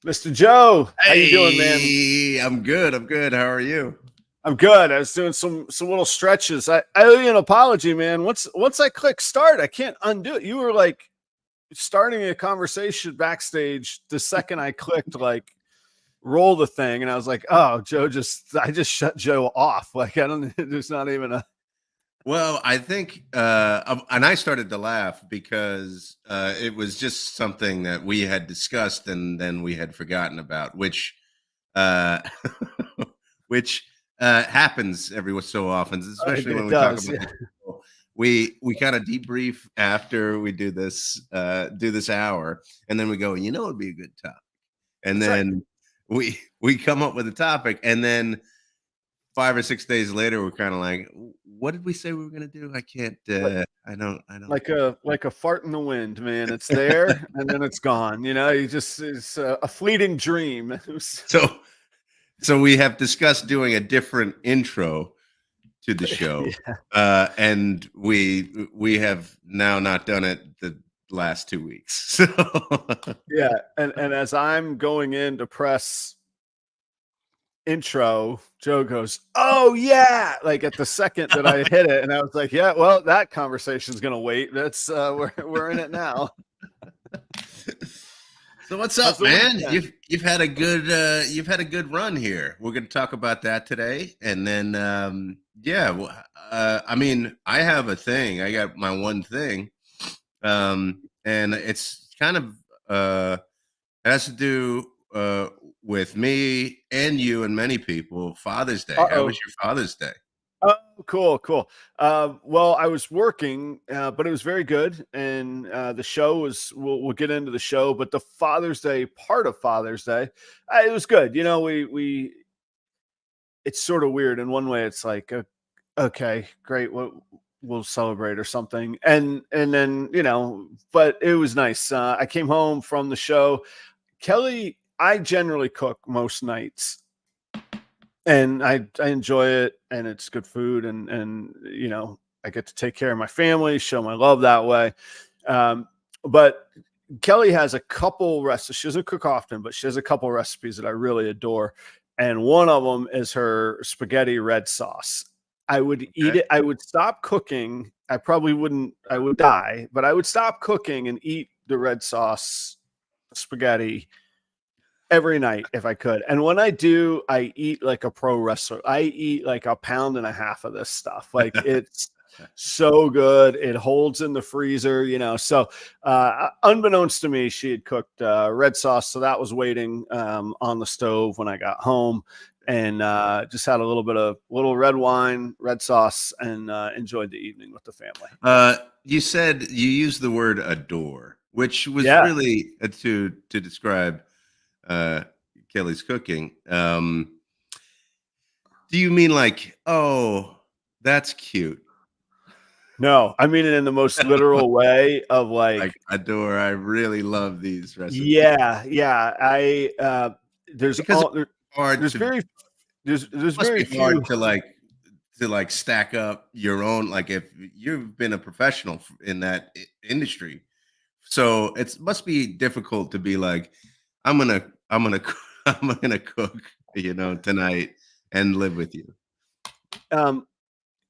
Mr. Joe, how you doing, man? Hey, I'm good. I'm good. How are you? I'm good. I was doing some little stretches. I owe you an apology, man. Once I click start, I can't undo it. You were like starting a conversation backstage the second I clicked like roll the thing, and I was like, oh, I just shut Joe off. Like I don't. There's not even a. Well, I think, and I started to laugh because it was just something that we had discussed and then we had forgotten about, which, uh, which happens every so often, especially when It we talk does. about Yeah. the show. We kind of debrief after we do this hour, and then we go, it'd be a good topic, and That's right. then we come up with a topic, and then 5 or 6 days later, we're kind of like, what did we say we were going to do? I can't, I don't. Like a fart in the wind, man. It's there and then it's gone. It's a fleeting dream. So we have discussed doing a different intro to the show. Yeah. And we have now not done it the last 2 weeks. So Yeah. And as I'm going in to press intro, Joe goes, oh yeah, like at the second that I hit it, and I was like, yeah, well, that conversation's gonna wait. That's we're in it now. So what's up, man? You've had a good run here. We're gonna talk about that today, and then I mean, I have a thing. I got my one thing, and it's kind of it has to do with me and you and many people. Father's Day. How was your Father's Day? Oh, cool. Well, I was working, but it was very good. And the show was, we'll get into the show, but the Father's Day part of Father's Day, it was good. It's sort of weird. In one way, it's like, okay, great. We'll celebrate or something. And then, but it was nice. I came home from the show. Kelly, I generally cook most nights. And I enjoy it, and it's good food, and I get to take care of my family, show my love that way. But Kelly has a couple recipes. She doesn't cook often, but she has a couple recipes that I really adore. And one of them is her spaghetti red sauce. I would eat it. I would stop cooking. I probably wouldn't. I would die, but I would stop cooking and eat the red sauce spaghetti every night if I could. And when I do, I eat like a pro wrestler. I eat like a pound and a half of this stuff. Like it's so good. It holds in the freezer, So unbeknownst to me, she had cooked red sauce. So that was waiting on the stove when I got home, and just had a little red wine, red sauce, and enjoyed the evening with the family. You said you used the word adore, which was really to describe Kelly's cooking. Do you mean like, oh, that's cute? No, I mean it in the most literal way of like adore. I really love these recipes. Yeah. There's hard to stack up your own. Like if you've been a professional in that industry, so it must be difficult to be like, I'm gonna cook, tonight and live with you.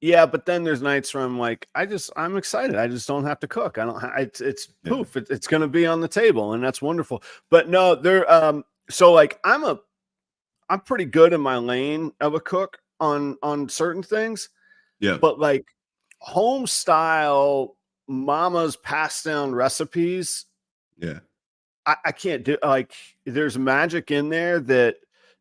Yeah, but then there's nights where I'm like, I'm excited. I just don't have to cook. I don't. It's poof. It's gonna be on the table, and that's wonderful. But no, so like I'm pretty good in my lane of a cook on certain things. Yeah. But like home style, mama's passed down recipes. Yeah. I can't do, like, there's magic in there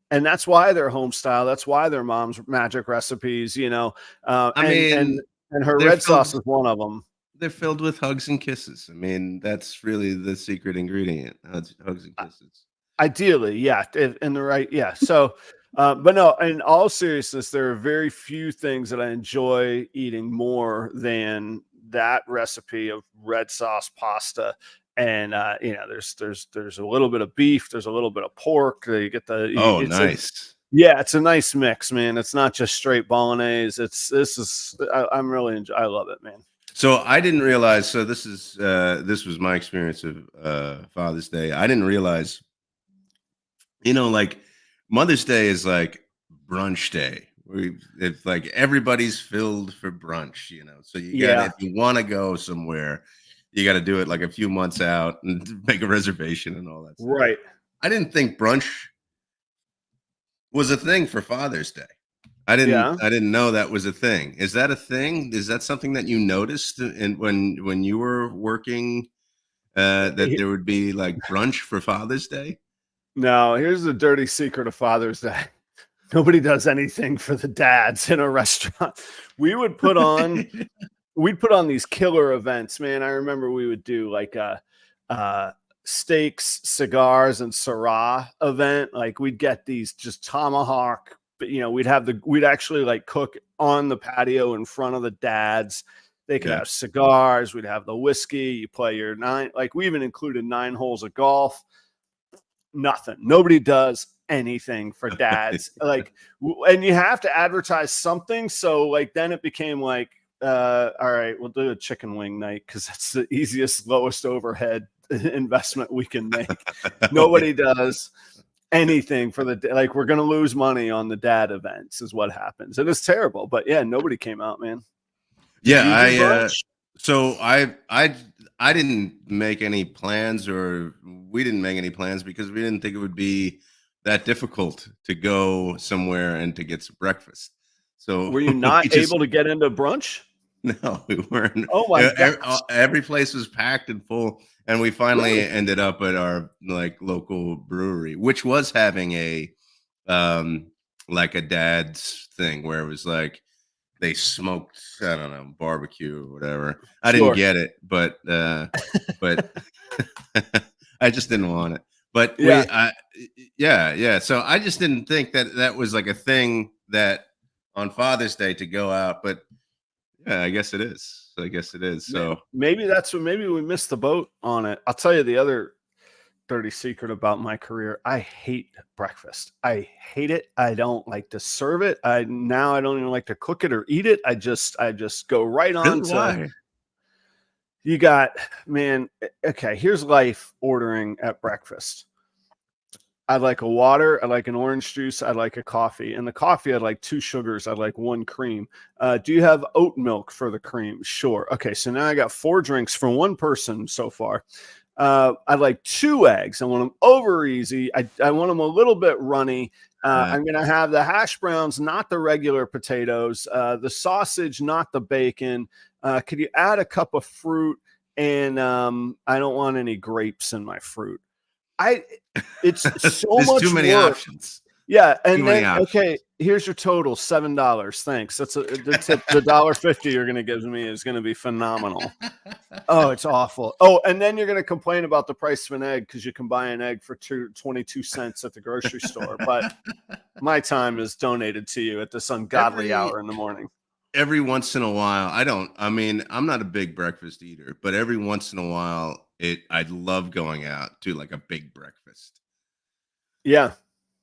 and that's why they're home style. That's why they're mom's magic recipes, and her red sauce is one of them. They're filled with hugs and kisses. I mean, that's really the secret ingredient. Hugs and kisses. Ideally. Yeah. In the right. Yeah. So, but no, in all seriousness, there are very few things that I enjoy eating more than that recipe of red sauce pasta. And there's a little bit of beef, there's a little bit of pork. You get nice. It's a nice mix, man. It's not just straight bolognese. I'm really I love it, man. So I didn't realize. So this was my experience of Father's Day. I didn't realize you know, like Mother's Day is like brunch day. It's like everybody's filled for brunch, you know. So you got, Yeah. if you want to go somewhere, you got to do it like a few months out and make a reservation and all that stuff. Right. I didn't think brunch was a thing for Father's Day. Yeah. I didn't know that was a thing. Is that a thing? Is that something that you noticed in when you were working, that there would be like brunch for Father's Day? No, here's the dirty secret of Father's Day. Nobody does anything for the dads in a restaurant. We would put on we'd put on these killer events, man. I remember we would do like a steaks, cigars, and Syrah event. Like we'd get these just tomahawk, but you know, we'd actually like cook on the patio in front of the dads. They could Yeah. have cigars, we'd have the whiskey, you play your nine, like we even included 9 holes of golf. Nothing. Nobody does anything for dads. Like, and you have to advertise something. So like, then it became like, all right, we'll do a chicken wing night because that's the easiest, lowest overhead investment we can make. Nobody does anything for the, like, we're going to lose money on the dad events is what happens. And it's terrible, but yeah, nobody came out, man. Did Yeah, you do brunch? so I didn't make any plans, or we didn't make any plans because we didn't think it would be that difficult to go somewhere and to get some breakfast. So Were you we not just able to get into brunch? no, we weren't. Oh my gosh. Every place was packed and full, and we finally Really? ended up at our like local brewery, which was having a um like a dad's thing where it was like they smoked, I don't know, barbecue or whatever. I didn't Sure. get it, but I just didn't want it. But Yeah. yeah, yeah. So I just didn't think that that was like a thing that on Father's Day to go out. But yeah, I guess it is. I guess it is. So Maybe that's what, maybe we missed the boat on it. I'll tell you the other dirty secret about my career. I hate breakfast. I hate it. I don't like to serve it. I don't even like to cook it or eat it. I just go right on really, to, why? you got, man, okay, here's life ordering at breakfast. I'd like a water. I'd like an orange juice. I'd like a coffee. And the coffee, I'd like 2 sugars. I'd like 1 cream. Do you have oat milk for the cream? Sure. Okay. So now I got 4 drinks for 1 person so far. I'd like 2 eggs. I want them over easy. I want them a little bit runny. I'm going to have the hash browns, not the regular potatoes, the sausage, not the bacon. Could you add a cup of fruit? And I don't want any grapes in my fruit. It's so There's too much many work. options. Yeah, Too and many then options. okay, here's your total, $7. Thanks. That's the $1.50 you're gonna give me is gonna be phenomenal. Oh, it's awful. Oh, and then you're gonna complain about the price of an egg because you can buy an egg for 22 cents at the grocery store. But my time is donated to you at this ungodly every hour in the morning. every once in a while, I mean, I'm not a big breakfast eater, but every once in a while, I'd love going out to like a big breakfast. Yeah,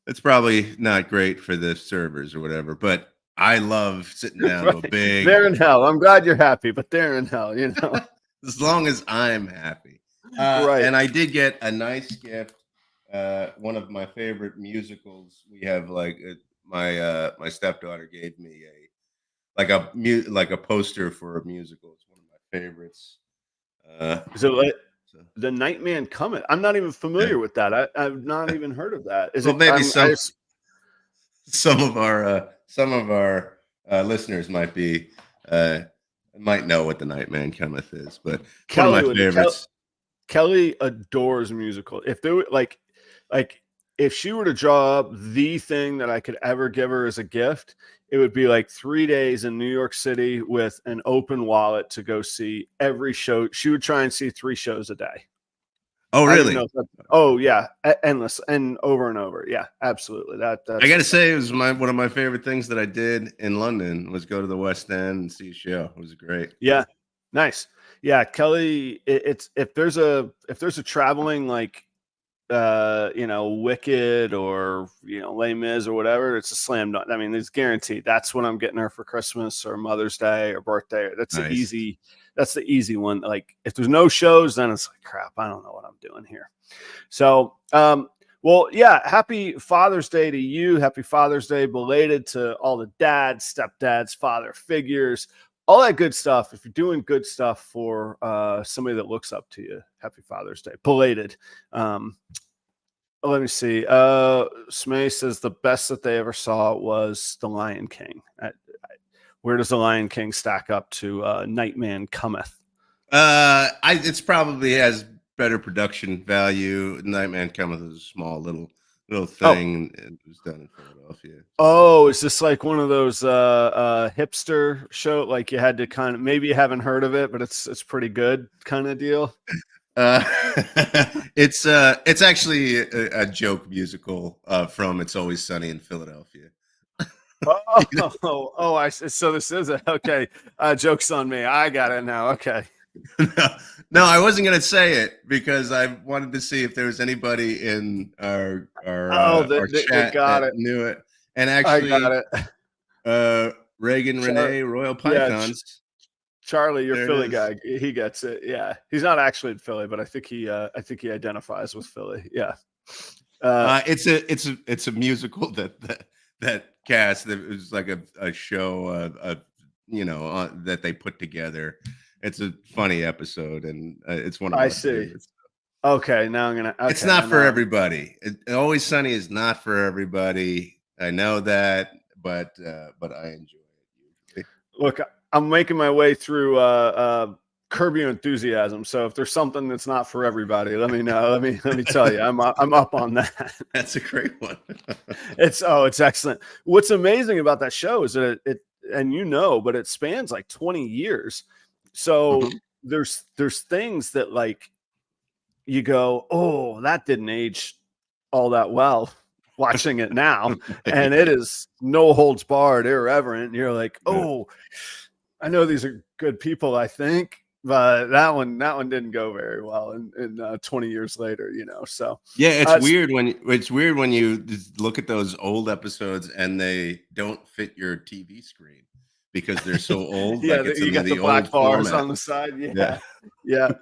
It's probably not great for the servers or whatever, but I love sitting down to a right. big, They're in hell. I'm glad you're happy, but they're in hell. You know, as long as I'm happy. right? And I did get a nice gift. One of my favorite musicals. We have like my stepdaughter gave me a like a poster for a musical. It's one of my favorites. Uh, So so, the Nightman Cometh. I'm not even yeah. familiar with that. I've not even heard of that. Is Well, it? maybe I some of our listeners might know what the Nightman Cometh is, but it's one of my Kelly would. favorites. Kelly adores musical. If there were like if she were to draw up the thing that I could ever give her as a gift, it would be like 3 days in New York City with an open wallet to go see every show. She would try and see 3 shows a day. Oh, I don't even know really? if that, oh yeah, endless and over. Yeah, absolutely. I got to That's say, it was one of my favorite things that I did in London was go to the West End and see a show. It was great. yeah, nice. Yeah, Kelly, it's if there's a traveling like you know, Wicked or you know, Les Mis or whatever, it's a slam dunk. I mean, it's guaranteed. That's what I'm getting her for Christmas or Mother's Day or birthday. Nice. That's the easy one. Like if there's no shows, then it's like crap. I don't know what I'm doing here. So, Well, yeah, happy Father's Day to you. Happy Father's Day belated to all the dads, stepdads, father figures, all that good stuff. If you're doing good stuff for somebody that looks up to you, happy Father's Day belated. Let me see. Smay says the best that they ever saw was The Lion King. Where does The Lion King stack up to Nightman Cometh? It's probably has better production value. Nightman Cometh is a small little thing, and it was done in Philadelphia. Oh, is this like one of those hipster show? Like you had to kind of, maybe you haven't heard of it, but it's pretty good kind of deal. Uh, it's actually a joke musical from It's Always Sunny in Philadelphia. So this is it. Okay. Joke's on me. I got it now. Okay. No, I wasn't going to say it because I wanted to see if there was anybody in our chat that knew it. And actually, I got it. Reagan, Renee, Royal Pythons. Charlie, your Philly guy, he gets it. Yeah, he's not actually in Philly, but I think he identifies with Philly. Yeah. It's a musical that cast. It was like a show, that they put together. It's a funny episode, and it's one of my favorites. Okay, now I'm gonna. Okay, it's not for everybody. Always Sunny is not for everybody. I know that, but I enjoy it usually. Look, I'm making my way through Curb Your Enthusiasm. So if there's something that's not for everybody, let me know. Let me tell you, I'm up on that. That's a great one. It's excellent. What's amazing about that show is that it but it spans like 20 years. So there's things that like you go, oh, that didn't age all that well watching it now. And it is no holds barred, irreverent. And you're like, oh, I know these are good people, I think, but that one didn't go very well in 20 years later, so yeah, it's weird when you look at those old episodes and they don't fit your TV screen because they're so old. Yeah, like you got the black bars on the side. Yeah.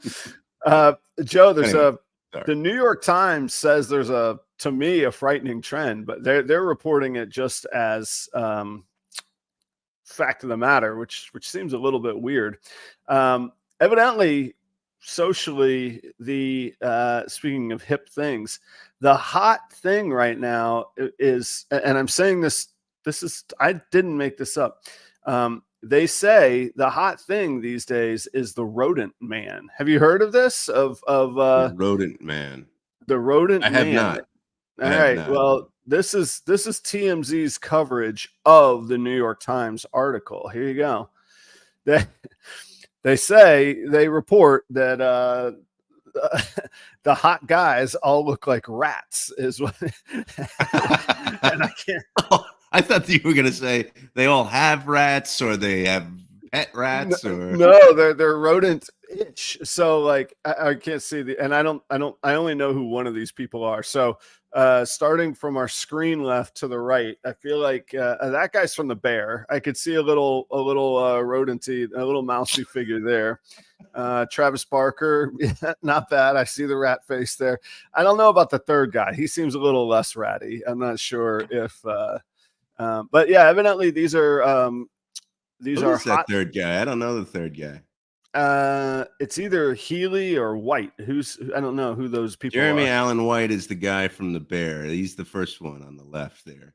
Joe, there's the New York Times says there's to me a frightening trend, but they're reporting it just as fact of the matter, which seems a little bit weird. Evidently, socially, the speaking of hip things, the hot thing right now is, and I'm saying this is, I didn't make this up. They say the hot thing these days is the rodent man. Have you heard of this? Of the rodent man? The rodent man. I have not. All right. Well, this is TMZ's coverage of the New York Times article. Here you go. They report that the hot guys all look like rats is what and I can't. I thought you were going to say they all have rats or they have pet rats or no, they're rodent itch. So like I can't see and I only know who one of these people are. So starting from our screen left to the right, I feel like that guy's from the Bear. I could see a little rodenty, a little mousy figure there. Travis Barker, not bad. I see the rat face there. I don't know about the third guy. He seems a little less ratty. I'm not sure if but yeah, evidently these are that third guy. I don't know the third guy. It's either Healy or White. I don't know who those people Jeremy are. Allen White is the guy from the Bear. He's the first one on the left there.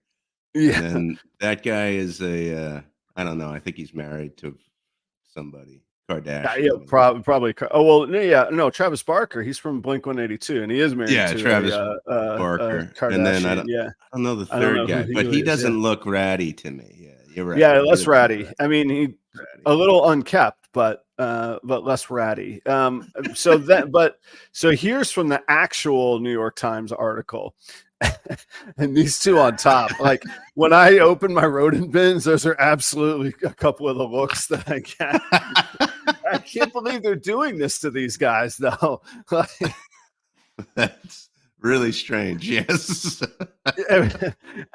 Yeah. And that guy is I don't know. I think he's married to somebody. Kardashian. Yeah, probably. Oh well, yeah, no. Travis Barker, he's from Blink-182, and he is married to Travis Barker. Kardashian. And then I don't know the third guy, but he doesn't look ratty to me. Yeah, you're right. Yeah, less ratty. I mean, he a little unkept, but less ratty. So here's from the actual New York Times article. And these two on top, like when I open my rodent bins, those are absolutely a couple of the looks that I get. I can't believe they're doing this to these guys, though. That's really strange. Yes.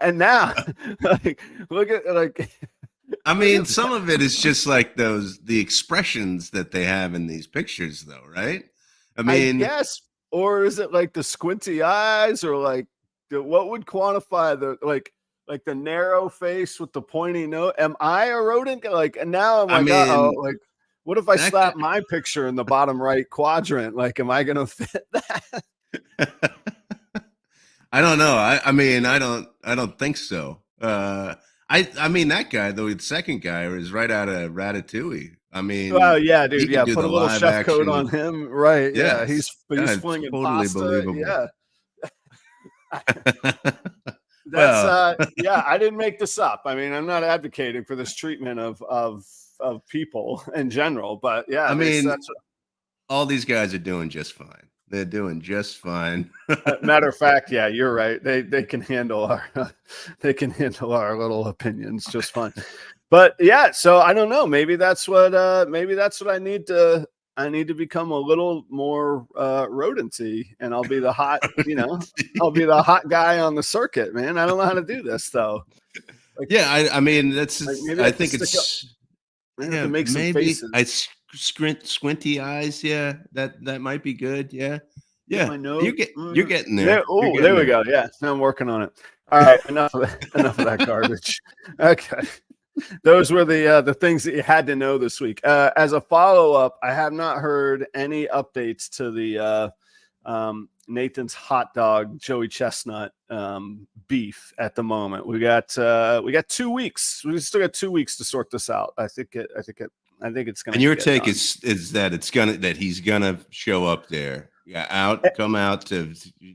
And now, like, look at like. I mean, some of it is just like the expressions that they have in these pictures, though, right? I mean, yes. Or is it like the squinty eyes, or like what would quantify the like the narrow face with the pointy nose? Am I a rodent? Like, and now I'm like, uh-oh, like, what if I slap my picture in the bottom right quadrant? Like, am I gonna fit that? I don't know. I mean, I don't think so. I mean, that guy, the second guy, is right out of Ratatouille. I mean, Oh yeah, he dude. can Yeah, do put the a little live chef coat action. on him. Right. Yeah, Yes, he's flinging totally pasta. believable. Yeah. That's Well, yeah, I didn't make this up. I mean, I'm not advocating for this treatment of people in general, but yeah, I mean, that's all these guys are doing just fine. They're doing just fine. matter of fact, yeah, you're right. They can handle our they can handle our little opinions just fine. But yeah, so I don't know. Maybe that's what I need to become a little more rodenty, and I'll be the hot, I'll be the hot guy on the circuit, man. I don't know how to do this though. Like, yeah, I mean, that's like maybe I think it's to make some maybe faces. Squinty eyes. Yeah, that might be good. Yeah. Get my nose. You're getting there. Oh, there we go. Yeah, I'm working on it. All right, enough of that garbage. Okay. Those were the things that you had to know this week. As a follow-up, I have not heard any updates to the Nathan's hot dog Joey Chestnut beef at the moment. We got 2 weeks. We still got 2 weeks to sort this out. I think it's gonna. And your take is that he's gonna show up there. Yeah, come out to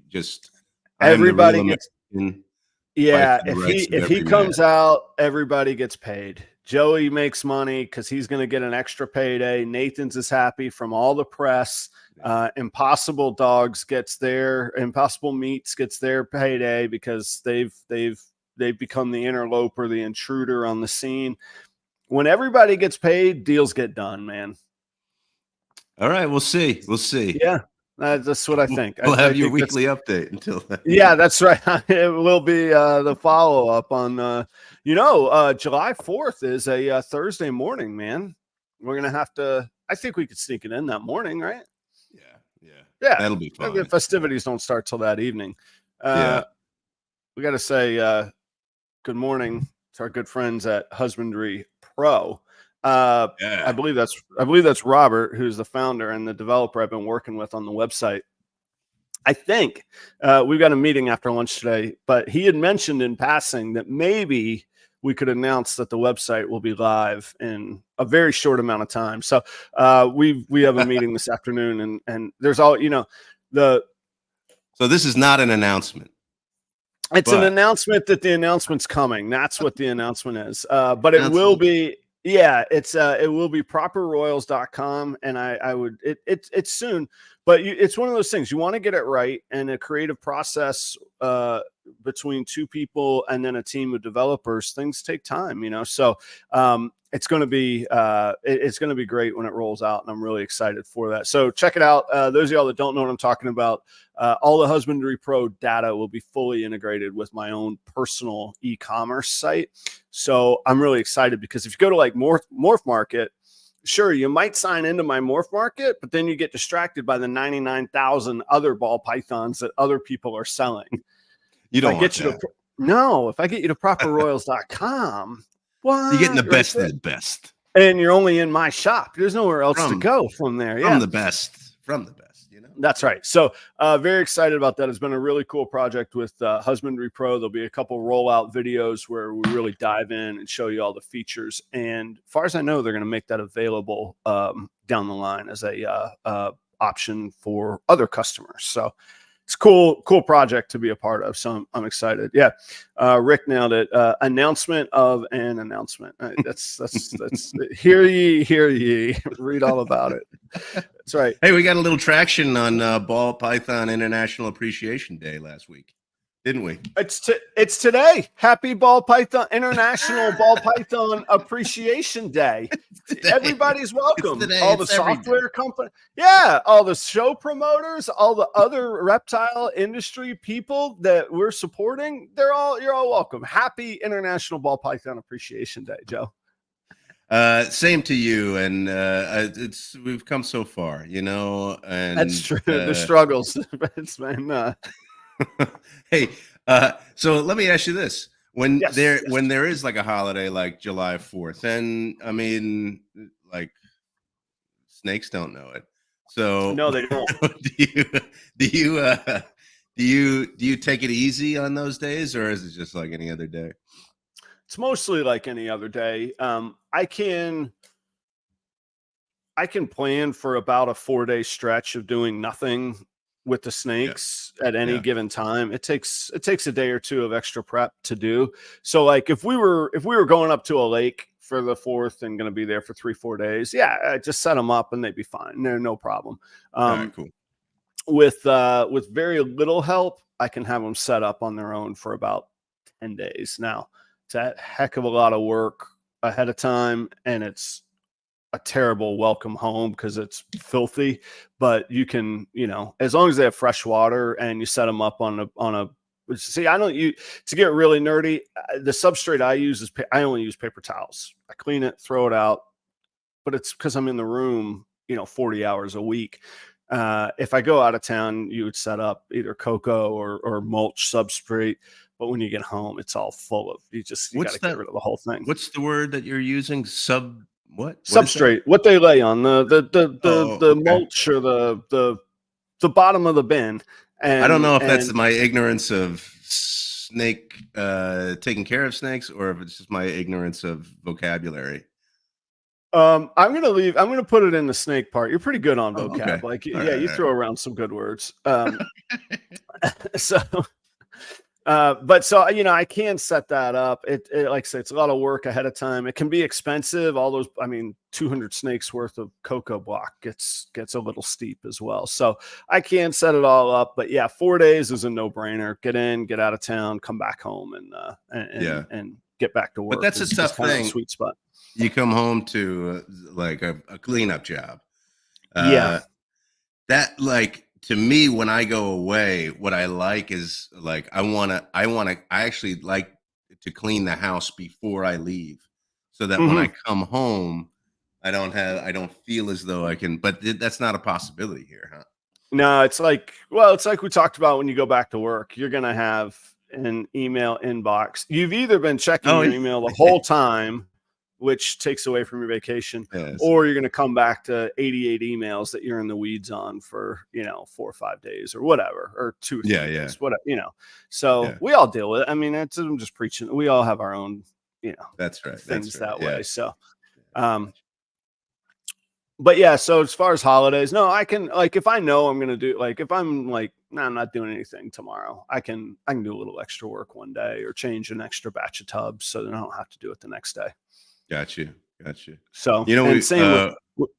just everybody gets. American. Yeah, if he comes out, everybody gets paid. Joey makes money because he's going to get an extra payday. Nathan's is happy from all the press. Impossible Meats gets their payday because they've become the interloper, the intruder on the scene. When everybody gets paid, deals get done, man. All right, we'll see. Yeah. That's what I think. We'll have your weekly update until then. Yeah, that's right. It will be the follow-up on, July 4th is a Thursday morning, man. We're going to have to, I think we could sneak it in that morning, right? Yeah. That'll be fun. The festivities don't start till that evening. We got to say good morning to our good friends at Husbandry Pro. I believe that's Robert, who's the founder and the developer I've been working with on the website. I think we've got a meeting after lunch today, but he had mentioned in passing that maybe we could announce that the website will be live in a very short amount of time. So we have a meeting this afternoon, and there's all So this is not an announcement. It's an announcement that the announcement's coming. That's what the announcement is. But it will be. Yeah, it will be properroyals.com, and it's soon, but it's one of those things you want to get it right, and a creative process between two people and then a team of developers, things take time, so it's going to be great when it rolls out, and I'm really excited for that. So check it out. Those of y'all that don't know what I'm talking about, all the Husbandry Pro data will be fully integrated with my own personal e-commerce site. So I'm really excited because if you go to like Morph Market, sure, you might sign into my Morph Market, but then you get distracted by the 99,000 other ball pythons that other people are selling. You don't want that. If I get you to properroyals.com, what? You're getting the best of the best. And you're only in my shop. There's nowhere else to go from there. From the best. That's right. So very excited about that. It's been a really cool project with Husbandry Pro. There'll be a couple rollout videos where we really dive in and show you all the features. And as far as I know, they're going to make that available down the line as a option for other customers. So it's cool project to be a part of. So I'm excited. Yeah. Rick nailed it. Announcement of an announcement. That's hear ye, read all about it. That's right. Hey, we got a little traction on Ball Python International Appreciation Day last week, didn't we? It's today. Happy Ball Python International Ball Python Appreciation Day. Everybody's welcome. All the software company, all the show promoters, all the other reptile industry people that we're supporting, you're all welcome. Happy International Ball Python Appreciation Day, Joe. Same to you, and we've come so far, and that's true. The struggles. It's been. Hey, So let me ask you this: Yes. when there is like a holiday like July 4th, and I mean, like snakes don't know it. So No, they don't. do you do you do you take it easy on those days, or is it just like any other day? It's mostly like any other day. I can plan for about a 4-day stretch of doing nothing with the Yeah, snakes at any yeah, given time. It takes a day or two of extra prep to do. So like if we were going up to a lake for the 4th and going to be there for 3-4 days, yeah, I just set them up and they'd be fine. No problem. all right, Um, cool. with very little help, I can have them set up on their own for about 10 days. Now, it's a heck of a lot of work ahead of time, and it's a terrible welcome home because it's filthy. But you can, as long as they have fresh water and you set them up on a. See, I don't use, to get really nerdy, the substrate I use is I only use paper towels. I clean it, throw it out, but it's because I'm in the room, 40 hours a week. If I go out of town, you would set up either cocoa or mulch substrate. But when you get home, it's all full of, you got What's to get that? rid of the whole thing. What's the word that you're using? What is that? Substrate, what they lay on Oh, the okay. mulch or the bottom of the bin. I don't And know if that's my ignorance of snake taking care of snakes, or if it's just my ignorance of vocabulary. I'm gonna put it in the snake part. You're pretty good on Oh, okay. vocab. Like, All yeah, right, you all throw around some good words. So but so I can set that up. It like I say, it's a lot of work ahead of time. It can be expensive. All those, 200 snakes worth of cocoa block gets a little steep as well. So I can set it all up. But yeah, 4 days is a no brainer. Get in, get out of town, come back home, yeah. and get back to But work. that's a Is tough kind of the thing. sweet spot. You come home to like a cleanup job. Yeah. Uh, that like to me when I go away, what I like is like I actually like to clean the house before I leave, so that when I Hmm. come home, I don't feel as though I can. But that's not a possibility here, huh? No, it's like we talked about when you go back to work. You're gonna have an email inbox. You've either been checking Oh, your email the whole time, which takes away from your vacation, yes, or you're gonna come back to 88 emails that you're in the weeds on for 4 or 5 days or whatever, or 2 or yeah, 3 yeah, days, whatever. So yeah. we all deal with it. I'm just preaching. We all have our own, That's right. That's things right. that Yeah. way. So I um, got but yeah, so as far as holidays, no, I can, like, if I know I'm gonna do, like, if I'm like, no, I'm not doing anything tomorrow, I can do a little extra work one day or change an extra batch of tubs so that I don't have to do it the next day. got you. Got you. So, You know, and same with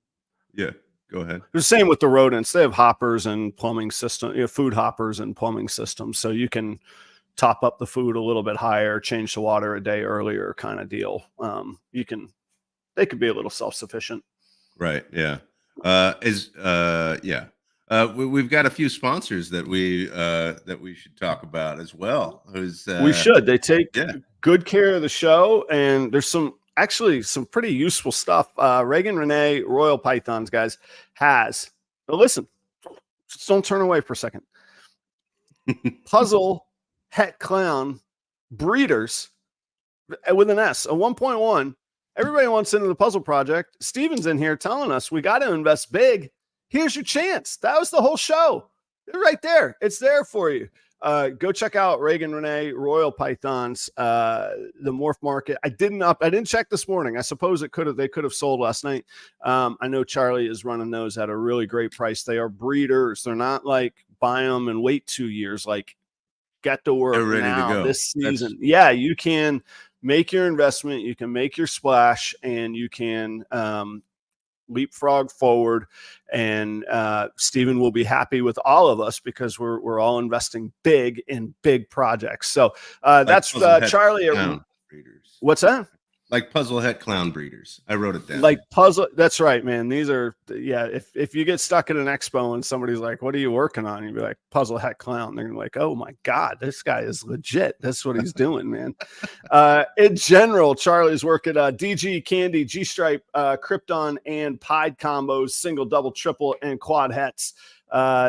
yeah. Go ahead. the same with the rodents. They have hoppers and plumbing system, food hoppers and plumbing systems, so you can top up the food a little bit higher, change the water a day earlier, kind of deal. They could be a little self sufficient. Right. Yeah. Yeah. We've got a few sponsors that we should talk about as well. Who's We should. They take yeah. good care of the show, and there's some pretty useful stuff. Reagan, Renee, Royal Pythons, guys, has. Now listen, just don't turn away for a second. Puzzle Het Clown breeders with an S, a 1.1. Everybody wants into the puzzle project. Steven's in here telling us we got to invest big. Here's your chance. That was the whole show. They're right there. It's there for you. Go check out Reagan, Renee, Royal Pythons, the morph market. I didn't check this morning. I suppose they could have sold last night. I know Charlie is running those at a really great price. They are breeders. They're not like buy them and wait 2 years. Like, get to They're work ready to now go. this That's season. Yeah, you can make your investment, you can make your splash, and you can leapfrog forward. And Steven will be happy with all of us because we're all investing big in big projects. So like that's Puzzle Het Charlie. Clown breeders. What's that? Like Puzzle Het Clown breeders. I wrote it down. Like puzzle. That's right, man. These are, yeah. If you get stuck at an expo and somebody's like, "What are you working on?" You'd be like, "Puzzle Het Clown." They're like, "Oh my god, this guy is legit. That's what he's doing, man." In general, Charlie's work at DG Candy, G Stripe, Krypton, and Pied combos, single, double, triple, and quad hets.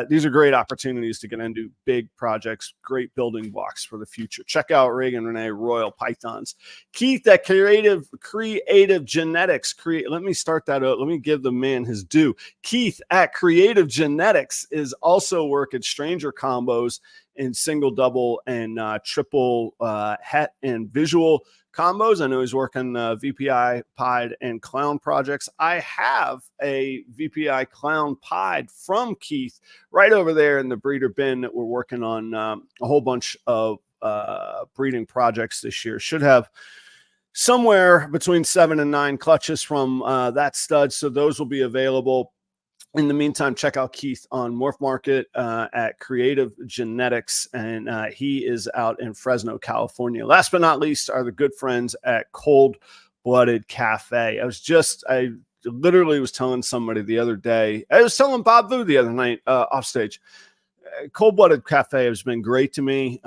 these are great opportunities to get into big projects, great building blocks for the future. Check out Reagan, Renee, Royal Pythons. Keith at Kreative Genetics. Let me start that out. Let me give the man his due. Keith at Kreative Genetics is also working stranger combos in single, double, and triple het and visual combos. I know he's working VPI, Pied, and Clown projects. I have a VPI Clown Pied from Keith right over there in the breeder bin that we're working on a whole bunch of breeding projects this year. Should have somewhere between 7 and 9 clutches from that stud. So those will be available. In the meantime, check out Keith on Morph Market at Kreative Genetics, and he is out in Fresno, California. Last but not least are the good friends at Cold Blooded Cafe. I literally was telling somebody the other day, I was telling Bob Vu the other night off stage, Cold Blooded Cafe has been great to me.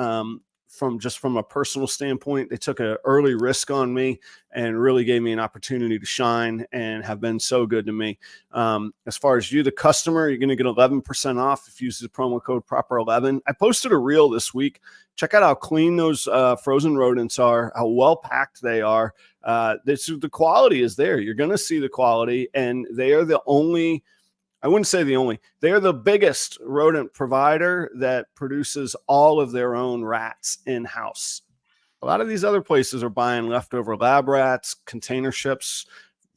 From a personal standpoint, they took an early risk on me and really gave me an opportunity to shine and have been so good to me. As far as you, the customer, you're going to get 11% off if you use the promo code proper11. I posted a reel this week. Check out how clean those frozen rodents are, how well packed they are. The quality is there. You're going to see the quality, and they are the only, I wouldn't say the only, they are the biggest rodent provider that produces all of their own rats in-house. A lot of these other places are buying leftover lab rats, container ships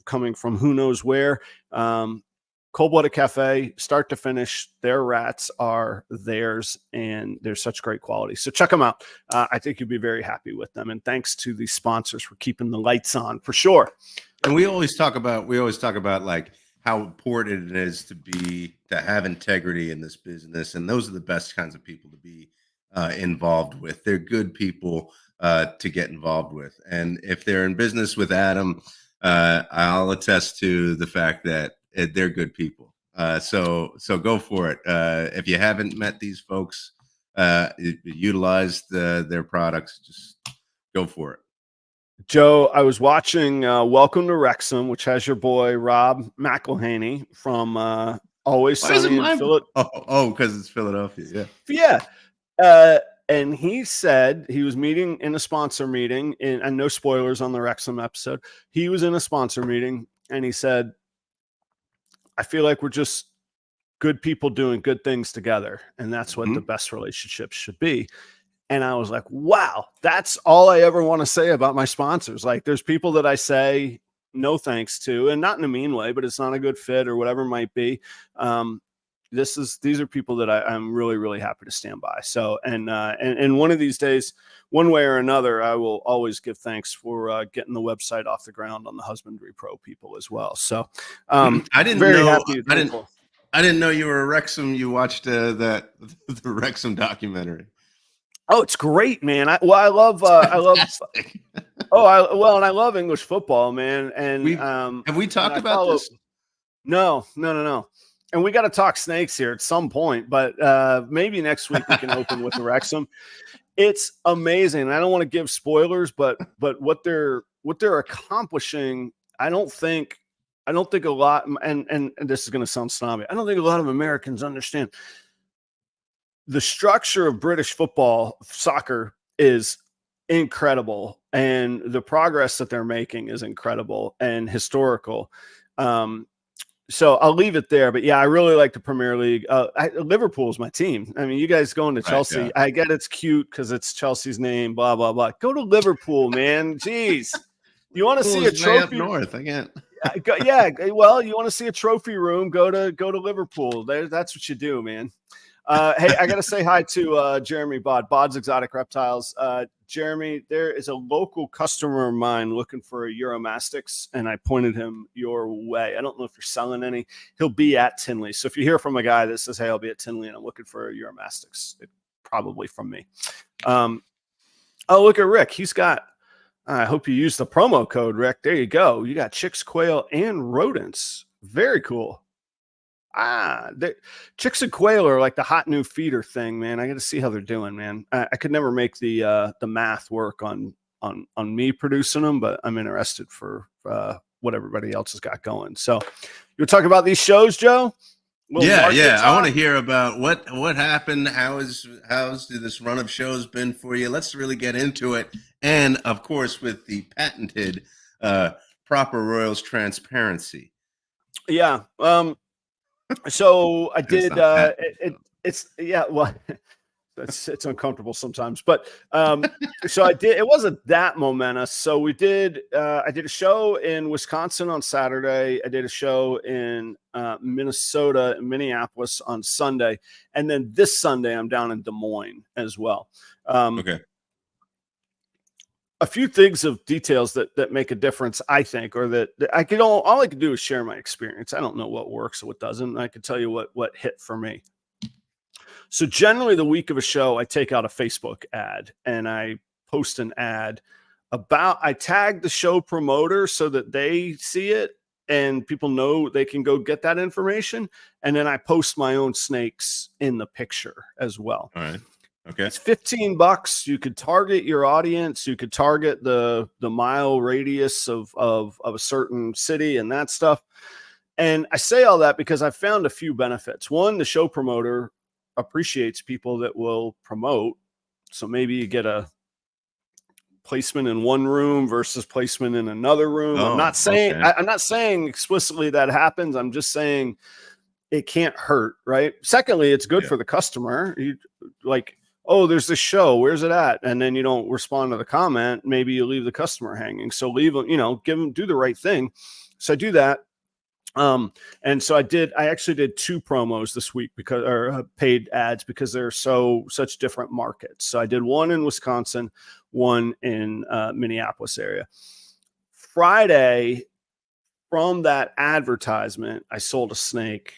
coming from who knows where. Cold Blooded Cafe, start to finish, their rats are theirs, and they're such great quality. So check them out. I think you'll be very happy with them. And thanks to the sponsors for keeping the lights on for sure. And we always talk about like how important it is to have integrity in this business. And those are the best kinds of people to be involved with. They're good people to get involved with. And if they're in business with Adam, I'll attest to the fact that they're good people. So go for it. If you haven't met these folks, utilize their products, just go for it. Joe, I was watching Welcome to Wrexham, which has your boy Rob Melaney from Always Sunny in Philadelphia. Oh, because it's Philadelphia. Yeah. Yeah. And he said he was meeting in a sponsor meeting, and no spoilers on the Wrexham episode. He was in a sponsor meeting, and he said, I feel like we're just good people doing good things together. And that's what the best relationships should be. And I was like, wow, that's all I ever want to say about my sponsors. Like, there's people that I say no thanks to, and not in a mean way, but it's not a good fit or whatever it might be. These are people that I'm really, really happy to stand by. So, and one of these days, one way or another, I will always give thanks for getting the website off the ground on the Husbandry Pro people as well. So, I didn't very know. Happy I didn't know you were a Wrexham. You watched the Wrexham documentary. Oh, it's great, man. I love. And I love English football, man. And have we talked about this? No. And we got to talk snakes here at some point, but maybe next week we can open with the Wrexham. It's amazing. I don't want to give spoilers, but what they're accomplishing, I don't think a lot. And this is going to sound snobby. I don't think a lot of Americans understand. The structure of British soccer is incredible, and the progress that they're making is incredible and historical. So I'll leave it there. But yeah, I really like the Premier League. Liverpool's my team. I mean, you guys going to Chelsea. Yeah. I get it's cute because it's Chelsea's name, blah, blah, blah. Go to Liverpool, man. Jeez. You want to see a trophy? Up north, I can't. Yeah. Well, you want to see a trophy room, go to Liverpool. That's what you do, man. Hey, I got to say hi to Jeremy Bod's Exotic Reptiles. Jeremy, there is a local customer of mine looking for a Euromastics, and I pointed him your way. I don't know if you're selling any. He'll be at Tinley. So if you hear from a guy that says, hey, I'll be at Tinley and I'm looking for a Euromastics, probably from me. Oh, look at Rick. He's got, I hope you use the promo code, Rick. There you go. You got chicks, quail, and rodents. Very cool. The chicks and quail are like the hot new feeder thing, man. I got to see how they're doing, man. I could never make the math work on me producing them, but I'm interested for what everybody else has got going. So you'll talk about these shows, Joe. little Yeah, market yeah. I want talk. to hear about what happened. How's this run of shows been for you? Let's really get into it. And of course, with the patented uh, proper royals transparency. Yeah. So I It's did. not patented though. It's yeah. Well, it's uncomfortable sometimes, but so I did. It wasn't that momentous. So we did. I did a show in Wisconsin on Saturday. I did a show in Minnesota, Minneapolis on Sunday, and then this Sunday I'm down in Des Moines as well. Okay. A few things of details that make a difference, I think, or that I could all I could do is share my experience. I don't know what works or what doesn't. I can tell you what hit for me. So generally the week of a show, I take out a Facebook ad and I post an ad I tag the show promoter so that they see it and people know they can go get that information. And then I post my own snakes in the picture as well. All right. Okay. It's $15. You could target your audience. You could target the mile radius of a certain city and that stuff. And I say all that because I found a few benefits. One, the show promoter appreciates people that will promote. So maybe you get a placement in one room versus placement in another room. I'm Oh, not saying okay. I'm not saying explicitly that happens. I'm just saying it can't hurt, right? Secondly, it's good Yeah. for the customer. You like, oh, there's this show. Where's it at? And then you don't respond to the comment. Maybe you leave the customer hanging. So leave them, do the right thing. So I do that. And so I actually did 2 promos this week or paid ads because they're such different markets. So I did one in Wisconsin, one in Minneapolis area. Friday, from that advertisement, I sold a snake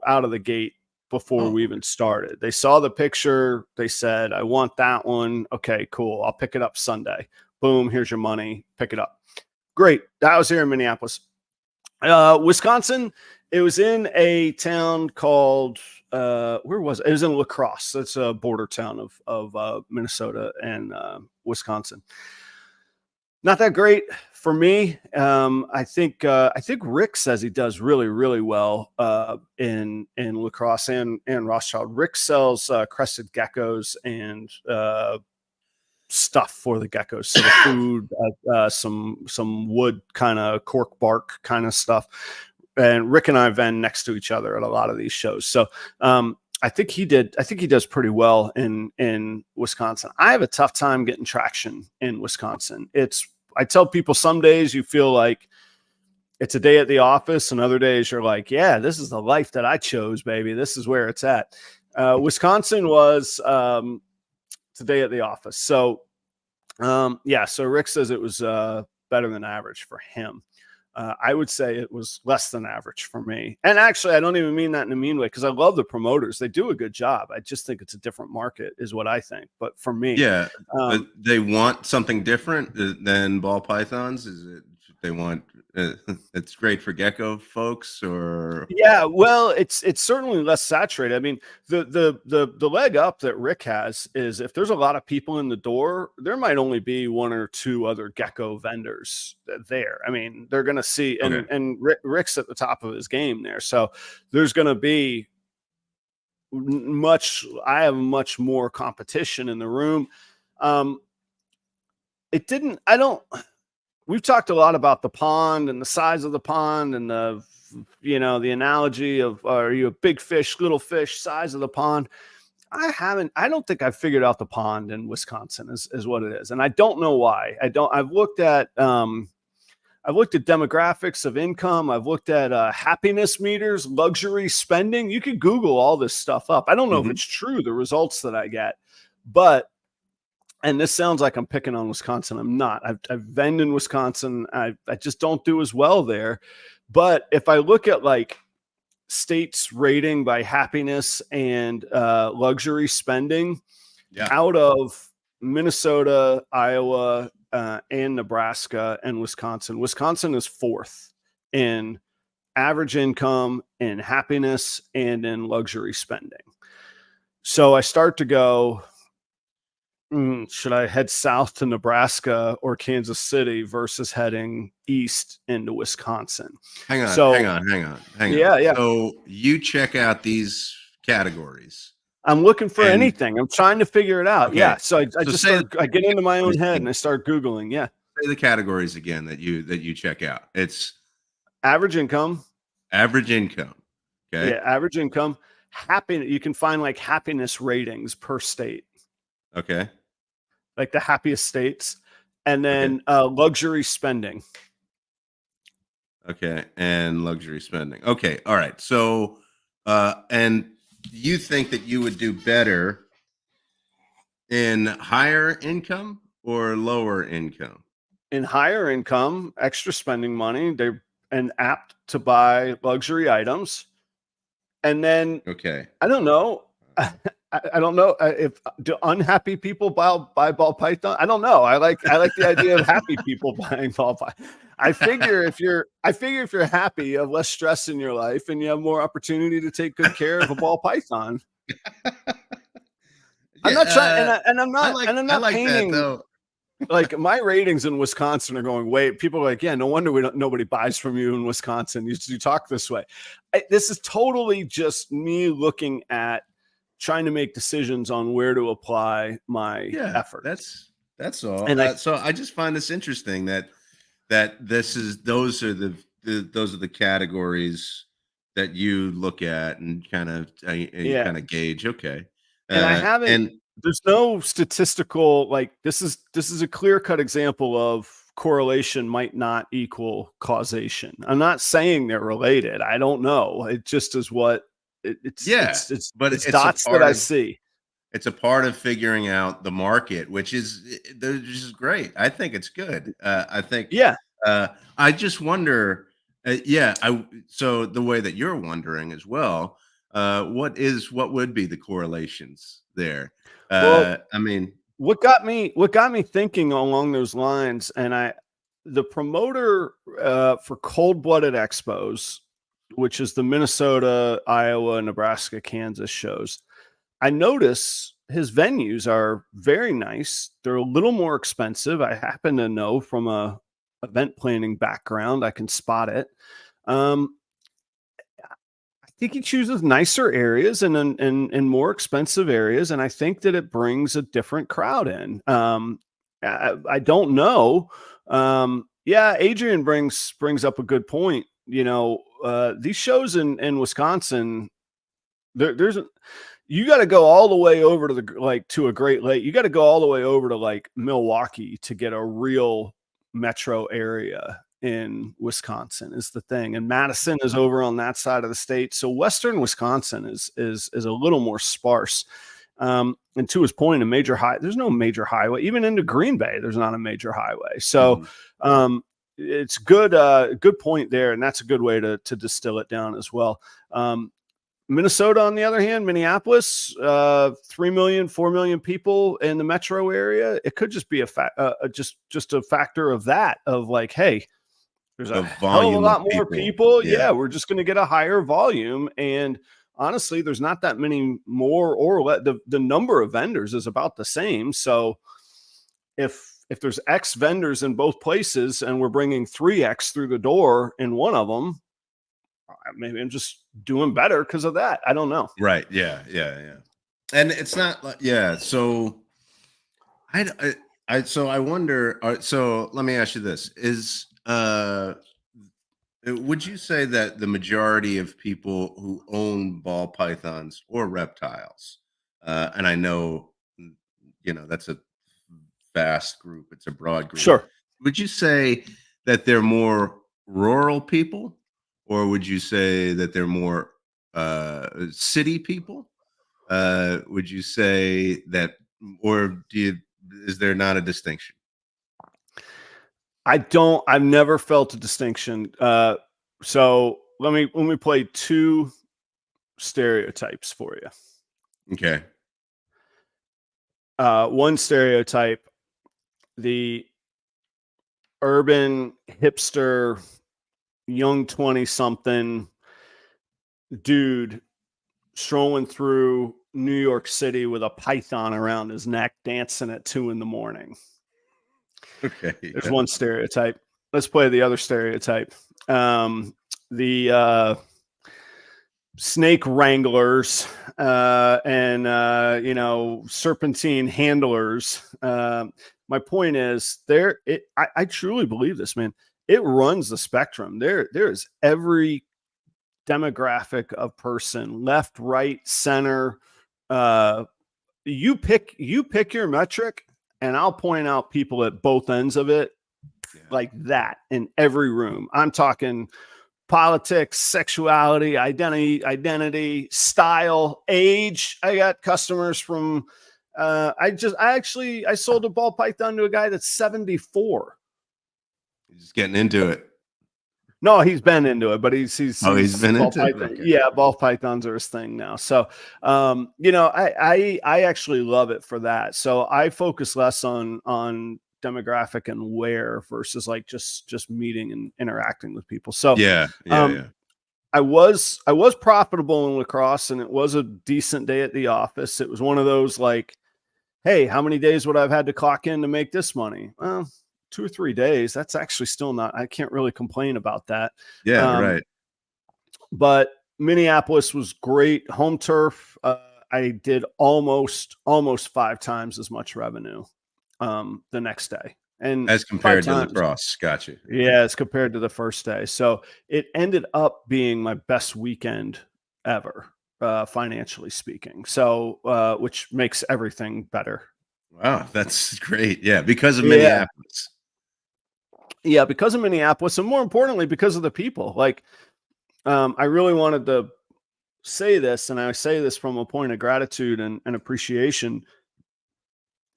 out of the gate before we even started. They saw the picture. They said, I want that one. Okay, cool. I'll pick it up Sunday. Boom. Here's your money. Pick it up. Great. That was here in Minneapolis. Wisconsin, it was in a town called where was it? It was in La Crosse. That's a border town of Minnesota and Wisconsin. Not that great for me. I think Rick says he does really, really well in La Crosse and Rothschild. Rick sells crested geckos and stuff for the geckos, so the food, some wood kind of cork bark kind of stuff. And Rick and I vend next to each other at a lot of these shows. So I think he does pretty well in Wisconsin. I have a tough time getting traction in Wisconsin. I tell people some days you feel like it's a day at the office, and other days you're like, yeah, this is the life that I chose, baby. This is where it's at. Wisconsin was today at the office. So, so Rick says it was better than average for him. I would say it was less than average for me. And actually, I don't even mean that in a mean way because I love the promoters. They do a good job. I just think it's a different market is what I think. But for me, Yeah, they want something different than ball pythons. Is it they want? It's great for gecko folks, or yeah, well, it's certainly less saturated. I mean, the leg up that Rick has is if there's a lot of people in the door, there might only be 1 or 2 other gecko vendors there. I mean, they're going to see, and Rick's at the top of his game there, so there's going to be I have much more competition in the room. We've talked a lot about the pond and the size of the pond and the analogy of, are you a big fish, little fish, size of the pond? I don't think I've figured out the pond in Wisconsin is what it is. And I don't know why. I've looked at demographics of income. I've looked at happiness meters, luxury spending. You could Google all this stuff up. I don't know if it's true, the results that I get, but, and this sounds like I'm picking on Wisconsin. I'm not. I've vended in Wisconsin. I just don't do as well there. But if I look at like states rating by happiness and luxury spending, out of Minnesota, Iowa, and Nebraska and Wisconsin is 4th in average income, in happiness, and in luxury spending. So I start to go, Should I head south to Nebraska or Kansas City versus heading east into Wisconsin? Hang on, hang So on, hang on, hang on. yeah, yeah. So you check out these categories, I'm looking for and anything. I'm trying to figure it out. okay. Yeah. So I So just say I get into my own head and again. I start Googling. Yeah. Say the categories again that you check out. It's Average income. average income. Okay. Yeah. Average income. Happiness. You can find like happiness ratings per state, Okay. like the happiest states. And Okay. then luxury spending. Okay. And luxury spending. Okay. All right. So, and you think that you would do better in higher income or lower income? In higher income, extra spending money, they're and apt to buy luxury items. And then Okay. I don't know. I don't know if do unhappy people buy ball python. I don't know. I like the idea of happy people buying ball python. I figure if you're happy, you have less stress in your life, and you have more opportunity to take good care of a ball python. I'm Yeah. not trying, and I'm I not like that painting though. like my ratings in Wisconsin are going way. People are like, yeah, no wonder nobody buys from you in Wisconsin. You talk this way. This is totally just me looking at trying to make decisions on where to apply my Yeah, effort. that's all. And So I just find this interesting that this is those are the categories that you look at and kind of you yeah, kind of gauge. Okay, and I haven't. and There's no statistical like this is a clear cut example of correlation might not equal causation. I'm not saying they're related. I don't know. It just is what yeah, but it's it's a dots that part I of see. figuring out the market, which is great. I think it's good. I think Yeah. I just wonder. Yeah, so the way that you're wondering as well. What would be the correlations there? Well, I mean, what got me thinking along those lines, and the promoter for Cold Blooded Expos, which is the Minnesota, Iowa, Nebraska, Kansas shows, I notice his venues are very nice. They're a little more expensive. I happen to know from a event planning background, I can spot it. Um, I think he chooses nicer areas and more expensive areas, and I think that it brings a different crowd in. I don't know. Yeah, Adrian brings up a good point. You know, these shows in Wisconsin, there's you got to go all the way over to to a Great Lake. You got to go all the way over to like Milwaukee to get a real metro area in Wisconsin is the thing. And Madison is over on that side of the state. So Western Wisconsin is a little more sparse. And to his point, there's no major highway. Even into Green Bay, there's not a major highway. So mhm. it's good, good point there. And that's a good way to distill it down as well. Minnesota, on the other hand, Minneapolis, 3 million, 4 million people in the metro area. It could just be just a factor of that, of like, hey, there's a The hell of a volume of lot more people. people. Yeah, Yeah, we're just going to get a higher volume. And honestly, there's not that many more the number of vendors is about the same. So if there's X vendors in both places and we're bringing 3X through the door in one of them, maybe I'm just doing better because of that. I don't know. right. Yeah, yeah, yeah. And it's not like yeah. So so I wonder. So let me ask you this: would you say that the majority of people who own ball pythons or reptiles, and I know, that's a vast group, it's a broad group. Sure. Would you say that they're more rural people, or would you say that they're more city people? Would you say that, or is there not a distinction? I've never felt a distinction. So let me play two stereotypes for you. Okay. One stereotype, the urban hipster, young 20 something dude strolling through New York City with a python around his neck dancing at 2 a.m. Okay. There's one stereotype. Let's play the other stereotype. The snake wranglers and serpentine handlers. My point is, I truly believe this, man. It runs the spectrum. There's every demographic of person, left, right, center. You pick your metric, and I'll point out people at both ends of it, like that, in every room. I'm talking politics, sexuality, identity, style, age. I got customers from I sold a ball python to a guy that's 74. He's just getting into it. No, he's been into it, but he's been into it. Okay. Yeah, ball pythons are his thing now. So I actually love it for that. So I focus less on demographic and where versus like just meeting and interacting with people. So I was profitable in lacrosse, and it was a decent day at the office. It was one of those like, hey, how many days would I have had to clock in to make this money? Well, 2 or 3 days. That's actually still not, I can't really complain about that. Right. But Minneapolis was great. Home turf. I did almost 5 times as much revenue the next day, and as compared to lacrosse. Gotcha. Yeah, as compared to the first day. So it ended up being my best weekend ever, financially speaking. So which makes everything better. Wow, that's great. Yeah, because of Minneapolis. Yeah, because of Minneapolis, and more importantly, because of the people. Like, I really wanted to say this, and I say this from a point of gratitude and appreciation.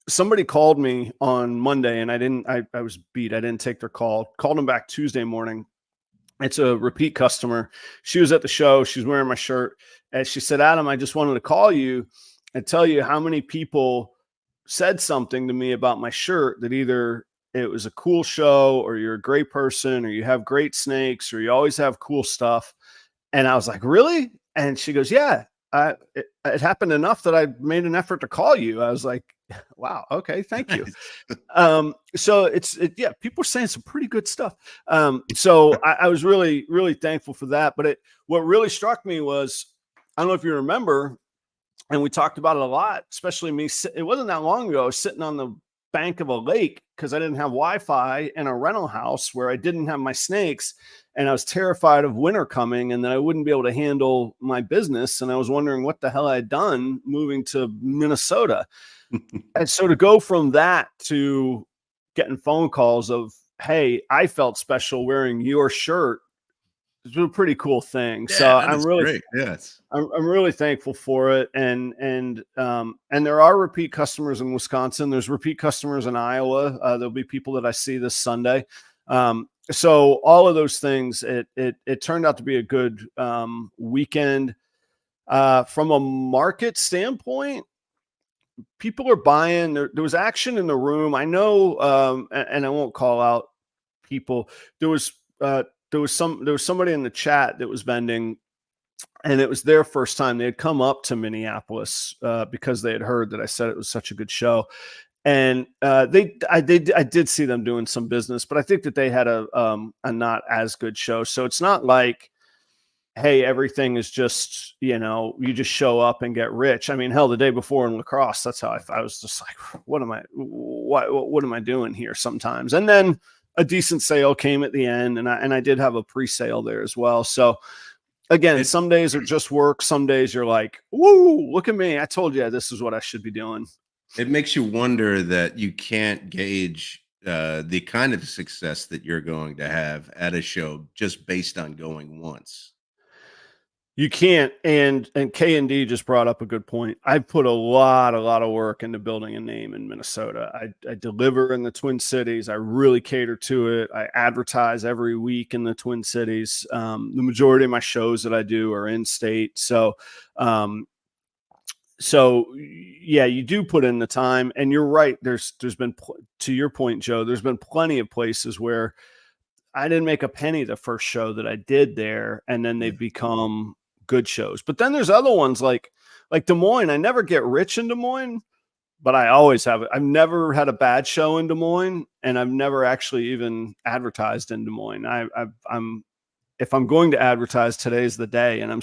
Somebody called me on Monday, and I was beat. I didn't take their call. Called them back Tuesday morning. It's a repeat customer. She was at the show. She's wearing my shirt. And she said, Adam, I just wanted to call you and tell you how many people said something to me about my shirt, that either it was a cool show, or you're a great person, or you have great snakes, or you always have cool stuff. And I was like, really? And she goes, yeah, it happened enough that I made an effort to call you. I was like, wow. Okay. Thank you. So yeah, people are saying some pretty good stuff. So I was really, really thankful for that. But what really struck me was, I don't know if you remember, and we talked about it a lot, especially me. It wasn't that long ago. I was sitting on the bank of a lake because I didn't have Wi-Fi in a rental house where I didn't have my snakes. And I was terrified of winter coming and that I wouldn't be able to handle my business. And I was wondering what the hell I had done moving to Minnesota. And so to go from that to getting phone calls of, hey, I felt special wearing your shirt, it's a pretty cool thing. Yeah, so I'm really great. Yes. I'm really thankful for it. And there are repeat customers in Wisconsin. There's repeat customers in Iowa. There'll be people that I see this Sunday. So all of those things, it turned out to be a good weekend. From a market standpoint, people are buying. There was action in the room. I know, and I won't call out people. There was somebody in the chat that was vending, and it was their first time. They had come up to Minneapolis because they had heard that I said it was such a good show. And I did see them doing some business, but I think that they had a not as good show. So it's not like, hey, everything is just, you just show up and get rich. I mean, hell, the day before in lacrosse, that's how I was just like, what am I doing here sometimes? And then a decent sale came at the end, and I did have a pre-sale there as well. So again, some days are just work. Some days you're like, woo, look at me. I told you this is what I should be doing. It makes you wonder that you can't gauge the kind of success that you're going to have at a show just based on going once. You can't. And K&D just brought up a good point. I put a lot of work into building a name in Minnesota. I deliver in the Twin Cities. I really cater to it. I advertise every week in the Twin Cities. The majority of my shows that I do are in state. So yeah, you do put in the time, and you're right. There's been, to your point, Joe, there's been plenty of places where I didn't make a penny the first show that I did there, and then they've become good shows. But then there's other ones like Des Moines. I never get rich in Des Moines, but I always have it. I've never had a bad show in Des Moines, and I've never actually even advertised in Des Moines. If I'm going to advertise, today's the day, and I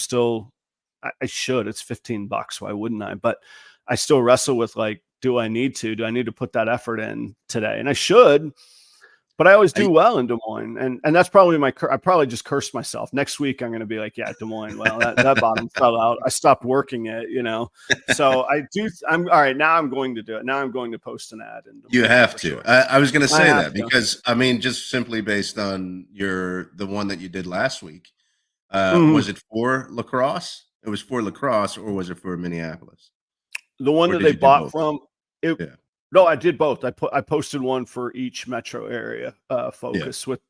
should. It's $15. Why wouldn't I? But I still wrestle with like, do I need to put that effort in today? And I should, but I always do well in Des Moines. And that's probably I probably just cursed myself. Next week, I'm going to be like, yeah, Des Moines. Well, that bottom fell out. I stopped working it, so I'm all right. Now I'm going to do it. Now I'm going to post an ad. You have to. Sure. I was going to say that because I mean, just simply based on the one that you did last week, was it for La Crosse? It was for La Crosse, or was it for Minneapolis? The one that they bought from it. Yeah. No, I did both. I posted one for each metro area focus with,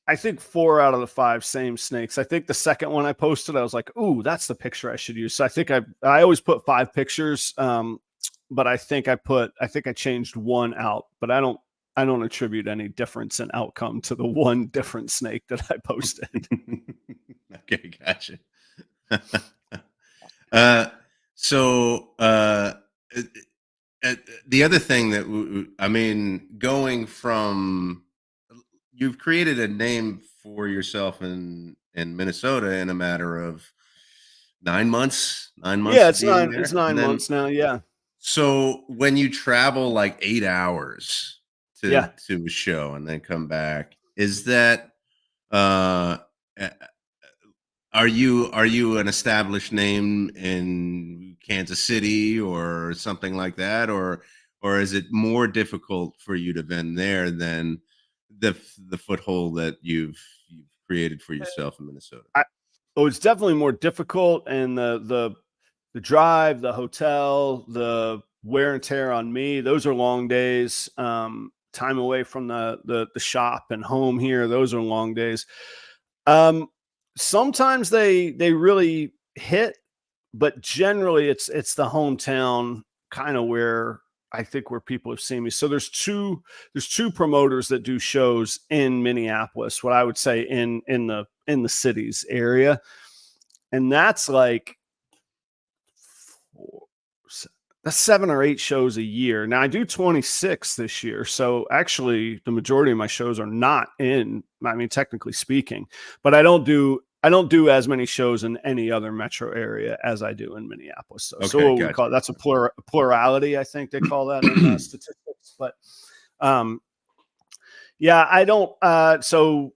I think 4 out of the 5 same snakes. I think the second one I posted, I was like, ooh, that's the picture I should use. So I think I always put 5 pictures. But I think I changed one out, but I don't attribute any difference in outcome to the one different snake that I posted. Okay, gotcha. So the other thing that I mean, going from, you've created a name for yourself in Minnesota in a matter of 9 months. 9 months. Yeah, it's 9 months now. Yeah. So when you travel like 8 hours to a show and then come back, is that are you an established name in Kansas City or something like that, or is it more difficult for you to vend there than the foothold that you've created for yourself in Minnesota? It's definitely more difficult, and the drive, the hotel, the wear and tear on me, those are long days. Time away from the shop and home here, those are long days. Sometimes they really hit, but generally it's the hometown kind of where I think where people have seen me. So there's two promoters that do shows in Minneapolis, what I would say in the cities area. And that's like that's 7 or 8 shows a year. Now I do 26 this year. So actually the majority of my shows are not in, I mean, technically speaking, but I don't do as many shows in any other metro area as I do in Minneapolis. So what we call it, that's a plurality, I think they call that in statistics. But yeah, I don't. So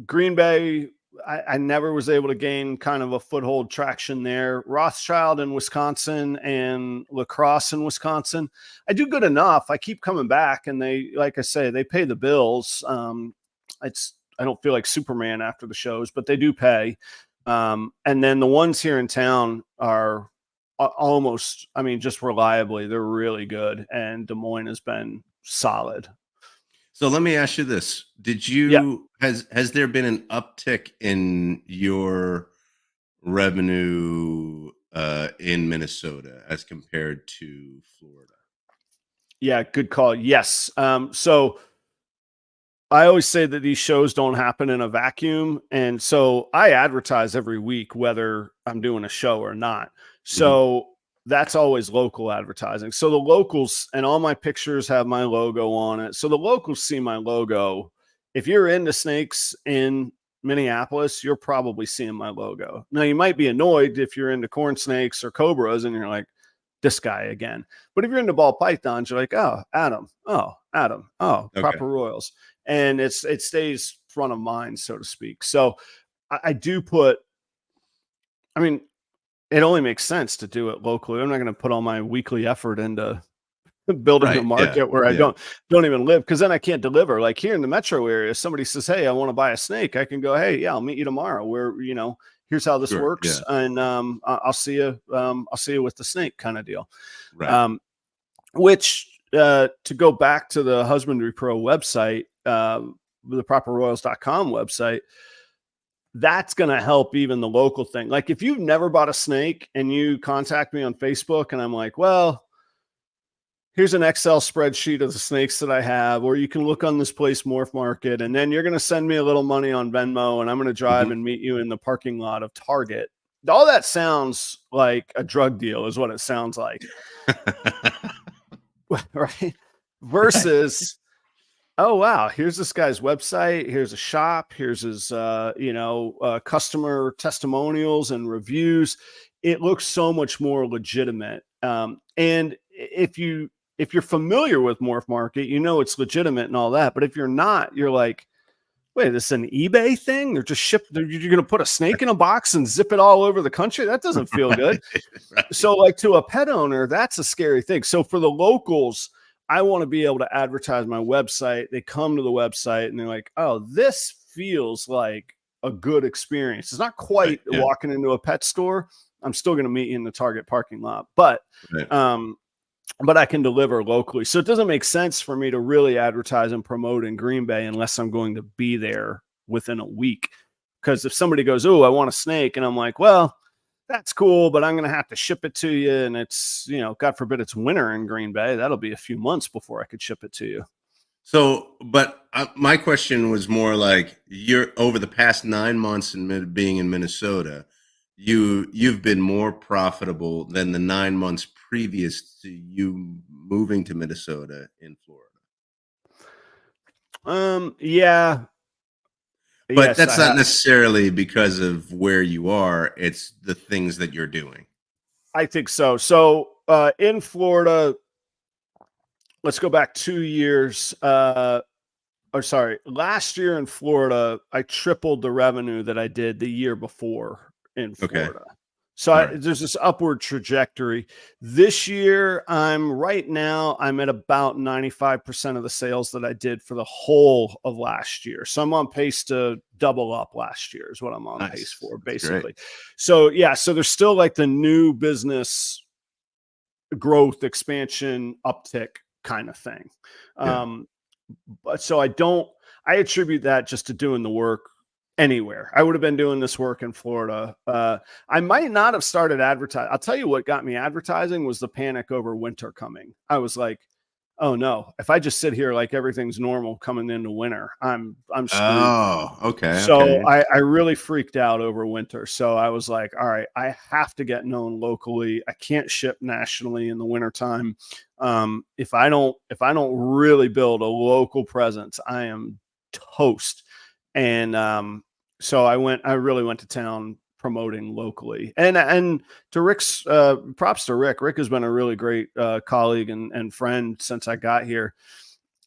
Green Bay, I never was able to gain kind of a foothold traction there. Rothschild in Wisconsin and La Crosse in Wisconsin, I do good enough. I keep coming back, and they, like I say, they pay the bills. I don't feel like Superman after the shows, but they do pay. And then the ones here in town are almost, I mean, just reliably, they're really good. And Des Moines has been solid. So let me ask you this. Has there been an uptick in your revenue in Minnesota as compared to Florida? Yeah, good call. Yes. So I always say that these shows don't happen in a vacuum. And so I advertise every week, whether I'm doing a show or not. So that's always local advertising. So the locals, and all my pictures have my logo on it. So the locals see my logo. If you're into snakes in Minneapolis, you're probably seeing my logo. Now you might be annoyed if you're into corn snakes or cobras and you're like, this guy again. But if you're into ball pythons, you're like, oh, Adam, Proper Royals. And it stays front of mind, so to speak. So I do put, I mean, it only makes sense to do it locally. I'm not going to put all my weekly effort into building a market where I don't even live, because then I can't deliver. Like here in the metro area, somebody says, hey, I want to buy a snake. I can go, hey, yeah, I'll meet you tomorrow. Where, here's how this works. And I'll see you with the snake kind of deal. Right. Which to go back to the Husbandry Pro website, the properroyals.com website, that's going to help even the local thing. Like if you've never bought a snake and you contact me on Facebook and I'm like, well, here's an Excel spreadsheet of the snakes that I have, or you can look on this place Morph Market, and then you're going to send me a little money on Venmo and I'm going to drive and meet you in the parking lot of Target. all that sounds like a drug deal is what it sounds like. Right. Versus, oh wow, here's this guy's website, here's a shop, here's his customer testimonials and reviews. It looks so much more legitimate. And if you're familiar with Morph Market, you know it's legitimate and all that. But if you're not, you're like, wait, this is an eBay thing? They're just you're going to put a snake in a box and zip it all over the country? That doesn't feel good. Right. So like to a pet owner, that's a scary thing. So for the locals, I want to be able to advertise my website. They come to the website and they're like, oh, this feels like a good experience. It's not quite Right, yeah. walking into a pet store. I'm still going to meet you in the Target parking lot, but Right. but I can deliver locally. So it doesn't make sense for me to really advertise and promote in Green Bay unless I'm going to be there within a week. Because if somebody goes, oh, I want a snake, and I'm like, well, that's cool, but I'm going to have to ship it to you. And it's, God forbid it's winter in Green Bay. That'll be a few months before I could ship it to you. So, but my question was more like, you're over the past 9 months in being in Minnesota, you've been more profitable than the 9 months previous to you moving to Minnesota in Florida. Yeah. But Yes, that's I not have. necessarily because of where you are. It's the things that you're doing. I think so. So in Florida, let's go back 2 years. Last year in Florida, I tripled the revenue that I did the year before in Okay. Florida. So All right. there's this upward trajectory. This year, I'm at about 95% of the sales that I did for the whole of last year. So I'm on pace to double up last year is what I'm on pace Nice. for, That's great. basically. So yeah, so there's still like the new business growth, expansion, uptick kind of thing. Yeah. But so I attribute that just to doing the work anywhere. I would have been doing this work in Florida. I might not have started advertising. I'll tell you what got me advertising was the panic over winter coming. I was like, oh no, if I just sit here like everything's normal coming into winter, I'm screwed. Oh, okay. So Okay. I really freaked out over winter. So I was like, all right, I have to get known locally. I can't ship nationally in the wintertime. If I don't really build a local presence, I am toast. And so I really went to town promoting locally. And to Rick's props to Rick. Rick has been a really great colleague and friend since I got here.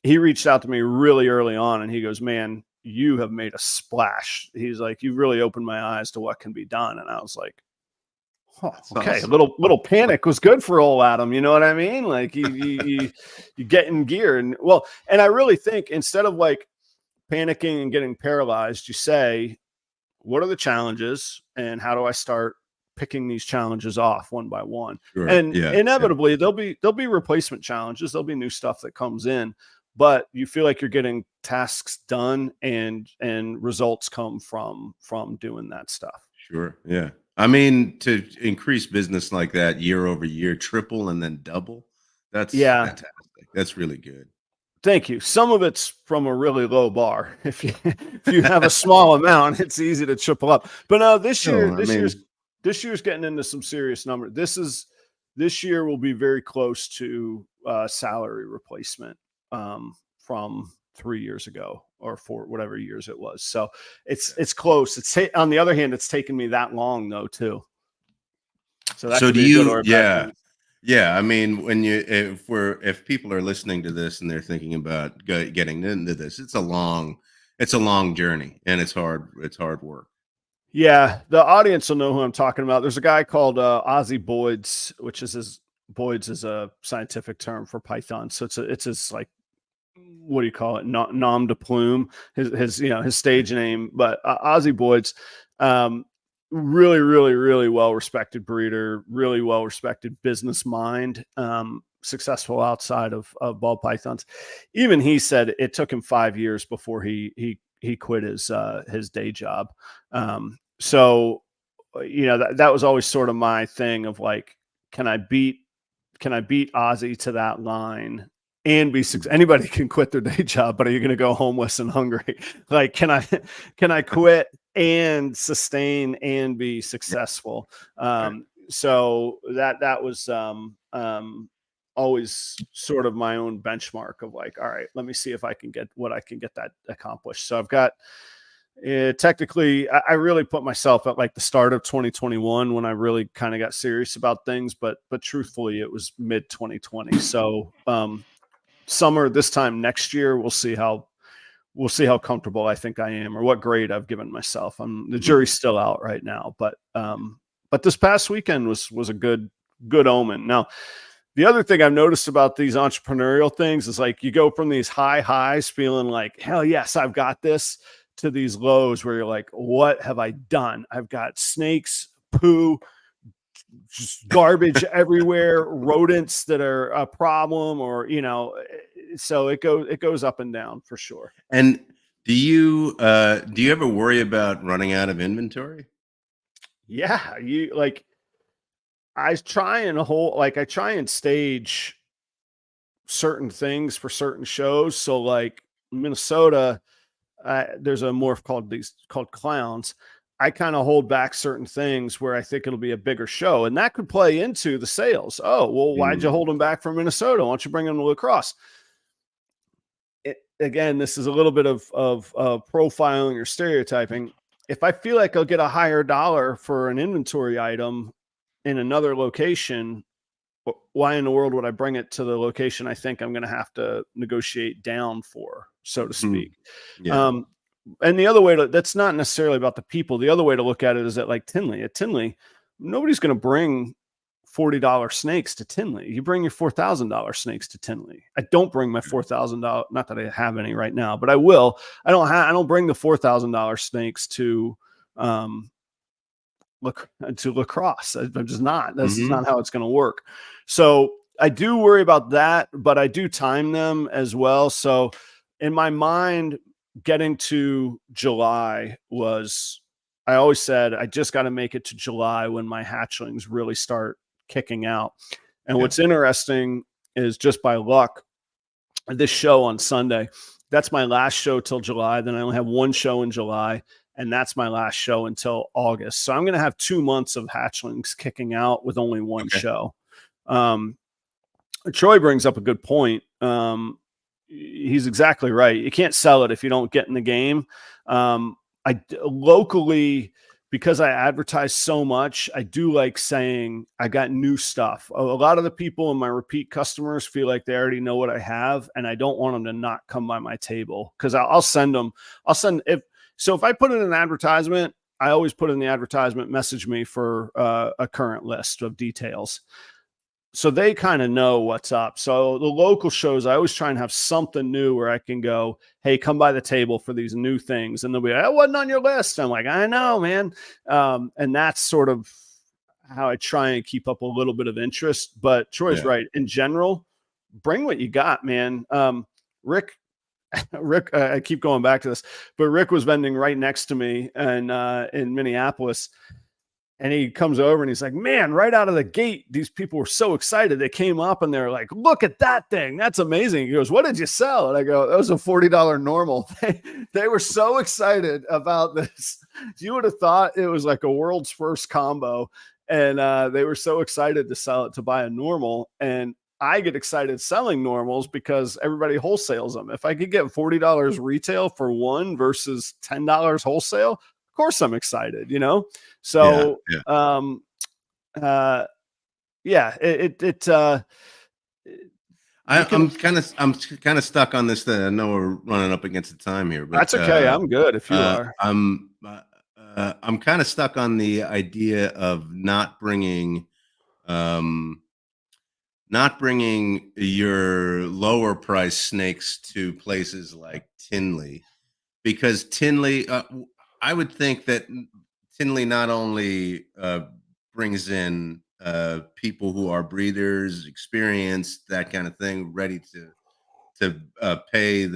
He reached out to me really early on and he goes, man, you have made a splash. He's like, you really opened my eyes to what can be done. And I was like, oh, okay, Awesome. a little panic was good for old Adam. You know what I mean? Like you get in gear and and I really think instead of like panicking and getting paralyzed, you say, what are the challenges and how do I start picking these challenges off one by one? Sure. And Yeah. Yeah. inevitably there'll be replacement challenges. There'll be new stuff that comes in, but you feel like you're getting tasks done and results come from doing that stuff. Sure. Yeah. I mean, to increase business like that year over year, triple and then double, that's Yeah. fantastic. That's really good. Thank you. Some of it's from a really low bar. If you have a small amount, it's easy to triple up. But no, No, I mean, this year's getting into some serious numbers. This year will be very close to salary replacement from 3 years ago or 4 whatever years it was. So it's close. On the other hand, it's taken me that long though too. So that so could do be a good you, or a bad yeah. thing. Yeah. I mean, if people are listening to this and they're thinking about getting into this, it's a long journey and it's hard work. Yeah, the audience will know who I'm talking about. There's a guy called Ozzy Boyd's, which is Boyd's is a scientific term for Python. So it's his like, what do you call it? Nom de plume, his stage name. But Ozzy Boyd's, really, really, really well respected breeder, really well respected business mind, successful outside of ball pythons. Even he said it took him 5 years before he quit his day job. So that was always sort of my thing of like, can I beat Ozzy to that line and be successful. Anybody can quit their day job, but are you going to go homeless and hungry? Like, can I quit and sustain and be successful? So that was always sort of my own benchmark of like, all right, let me see if I can get that accomplished. So I've got technically, I really put myself at like the start of 2021 when I really kind of got serious about things, but truthfully, it was mid 2020. So summer this time next year, we'll see how comfortable I think I am or what grade I've given myself. The jury's still out right now, but this past weekend was a good omen. Now, the other thing I've noticed about these entrepreneurial things is like you go from these high highs feeling like, hell yes, I've got this, to these lows where you're like, what have I done? I've got snakes, poo, just garbage everywhere, rodents that are a problem, or, so it goes up and down for sure. And do you ever worry about running out of inventory? Yeah. I try and stage certain things for certain shows. So like Minnesota, there's a morph called clowns. I kind of hold back certain things where I think it'll be a bigger show, and that could play into the sales. Oh, well, why'd you hold them back from Minnesota? Why don't you bring them to La Crosse? Again, this is a little bit of profiling or stereotyping. If I feel like I'll get a higher dollar for an inventory item in another location, why in the world would I bring it to the location I think I'm going to have to negotiate down for, so to speak? Yeah. And the other way that's not necessarily about the people. The other way to look at it is that like Tinley, at Tinley, nobody's going to bring $40 snakes to Tinley. You bring your $4,000 snakes to Tinley. I don't bring my $4,000. Not that I have any right now, but I will. I don't bring the $4,000 snakes to La Crosse. I'm just not. That's not how it's going to work. So I do worry about that, but I do time them as well. So in my mind, getting to July I always said, I just got to make it to July when my hatchlings really start kicking out. And what's interesting is, just by luck, this show on Sunday, that's my last show till July. Then I only have one show in July, and that's my last show until August. So I'm going to have 2 months of hatchlings kicking out with only one show. Troy brings up a good point. He's exactly right. You can't sell it if you don't get in the game. I locally, because I advertise so much, I do like saying I got new stuff. A lot of the people in my repeat customers feel like they already know what I have, and I don't want them to not come by my table, because I'll send them. If I put in an advertisement, I always put in the advertisement, message me for a current list of details. So they kind of know what's up. So the local shows, I always try and have something new where I can go, hey, come by the table for these new things. And they'll be like, I wasn't on your list. I'm like, I know, man. And that's sort of how I try and keep up a little bit of interest. But Troy's right. In general, bring what you got, man. Rick, I keep going back to this, but Rick was vending right next to me and in Minneapolis. And he comes over and he's like, man, right out of the gate, these people were so excited. They came up and they're like, look at that thing. That's amazing. He goes, what did you sell? And I go, that was a $40 normal. They were so excited about this. You would have thought it was like a world's first combo. And they were so excited to sell it, to buy a normal. And I get excited selling normals because everybody wholesales them. If I could get $40 retail for one versus $10 wholesale, of course I'm excited, So, I'm kind of stuck on this. That I know we're running up against the time here, but that's okay. I'm good if you are. I'm kind of stuck on the idea of not bringing your lower price snakes to places like Tinley, because Tinley, I would think that Tinley not only brings in people who are breeders, experienced, that kind of thing, ready to pay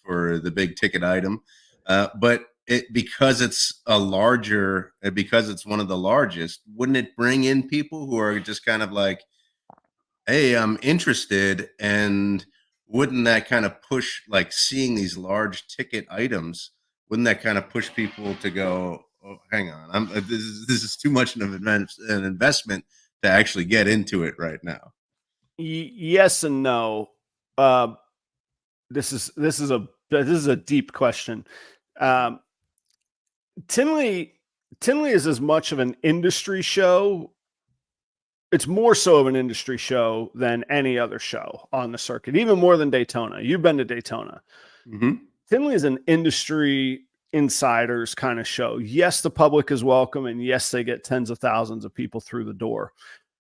for the big ticket item, but because it's because it's one of the largest, wouldn't it bring in people who are just kind of like, Hey, I'm interested. And wouldn't that kind of push, like seeing these large ticket items, wouldn't that kind of push people to go, oh, hang on, this is too much of an investment to actually get into it right now. Yes and no. Uh, this is a deep question. Um, Tinley Tinley is as much of an industry show. It's more so of an industry show than any other show on the circuit, even more than Daytona. You've been to Daytona. Hmm. Tinley is an industry insiders kind of show. Yes, the public is welcome, and yes, they get tens of thousands of people through the door.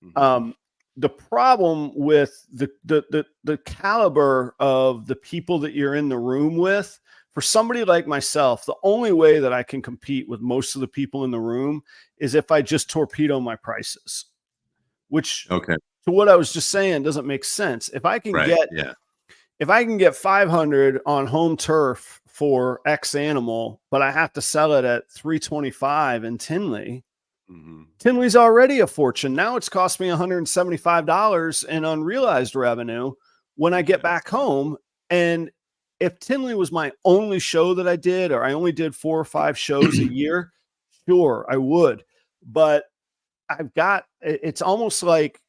Hmm. Um, the problem with the caliber of the people that you're in the room with, for somebody like myself, the only way that I can compete with most of the people in the room is if I just torpedo my prices, which, Okay. to what I was just saying, doesn't make sense. Right. Yeah. If I can get 500 on home turf for X animal, but I have to sell it at 325 in Tinley, Hmm. Tinley's already a fortune. Now it's cost me $175 in unrealized revenue when I get back home. And if Tinley was my only show that I did, or I only did 4 or 5 shows a year, sure, I would. But it's almost like,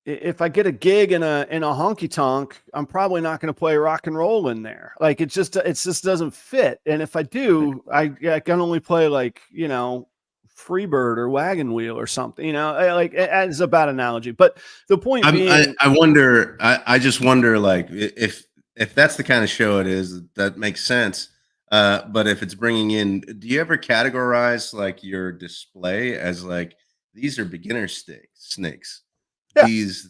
if I get a gig in a honky tonk, I'm probably not going to play rock and roll in there. Like, it just doesn't fit. And if I do, I can only play, like, Freebird or Wagon Wheel or something. Like, it's a bad analogy, but the point being, I wonder. I just wonder, like, if that's the kind of show it is, that makes sense. But if it's bringing in, do you ever categorize like your display as like these are beginner snakes? yeah,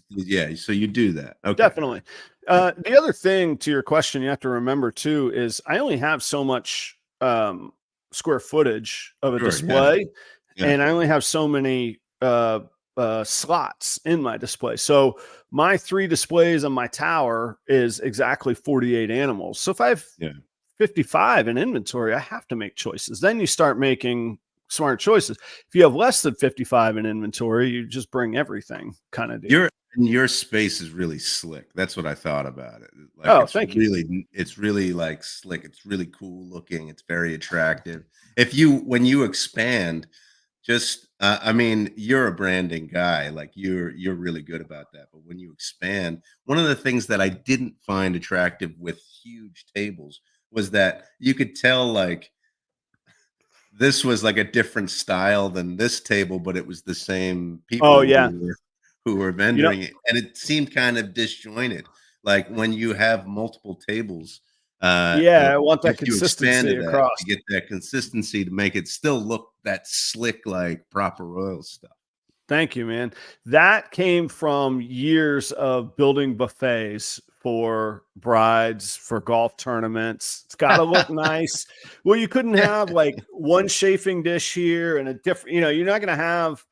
Yeah. So you do that, okay? definitely. Yeah. The other thing to your question you have to remember too is I only have so much square footage of a Sure. Yeah. display, Yeah. and I only have so many slots in my display. So my 3 displays on my tower is exactly 48 animals. So if I have Yeah. 55 in inventory, I have to make choices. Then you start making smart choices. If you have less than 55 in inventory, you just bring everything, kind of deal. Your space is really slick. That's what I thought about it. Like Oh, thank you. it's really like slick. It's really cool looking. It's very attractive. If you when you expand, just I mean, you're a branding guy. Like you're really good about that. But when you expand, one of the things that I didn't find attractive with huge tables was that you could tell like this was like a different style than this table, but it was the same Oh, people yeah. who were You know, vendoring it, and it seemed kind of disjointed. Like when you have multiple tables, yeah, I want that if you consistency expanded that, across. you get that consistency to make it still look that slick, like proper royal stuff. Thank you, man. That came from years of building buffets for brides, for golf tournaments. It's got to look nice. Well, you couldn't have like one chafing dish here and a different, you're not going to have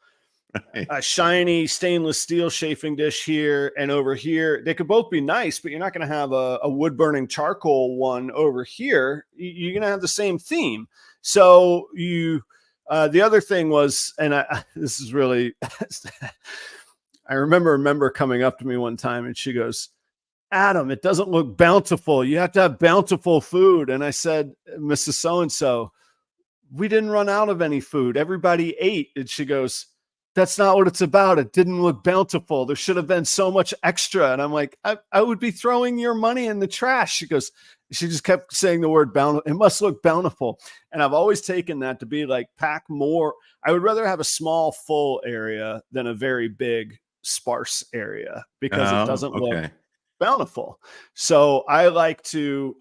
Right. a shiny stainless steel chafing dish here and over here. They could both be nice, but you're not going to have a wood burning charcoal one over here. You're going to have the same theme. So the other thing was, and this is really, I remember a member coming up to me one time and she goes, Adam, it doesn't look bountiful. You have to have bountiful food. And I said, Mrs. So-and-so, we didn't run out of any food. Everybody ate. And she goes, that's not what it's about. It didn't look bountiful. There should have been so much extra. And I'm like, I would be throwing your money in the trash. She just kept saying the word bountiful. It must look bountiful. And I've always taken that to be like, pack more. I would rather have a small, full area than a very big, sparse area because it Oh, doesn't look okay. bountiful. So I like to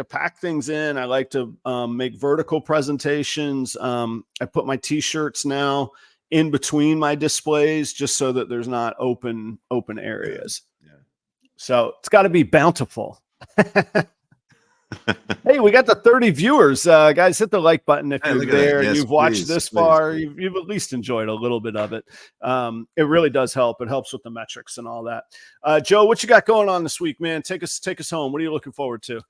pack things in. I like to make vertical presentations. I put my t-shirts now in between my displays just so that there's not open areas. Yeah. So it's got to be bountiful. Hey, we got the 30 viewers. Guys, hit the like button if Hey, you're look at that. there and Yes, you've watched please, this please, far. please. You've at least enjoyed a little bit of it. It really does help. It helps with the metrics and all that. Joe, what you got going on this week, man? Take us home. What are you looking forward to?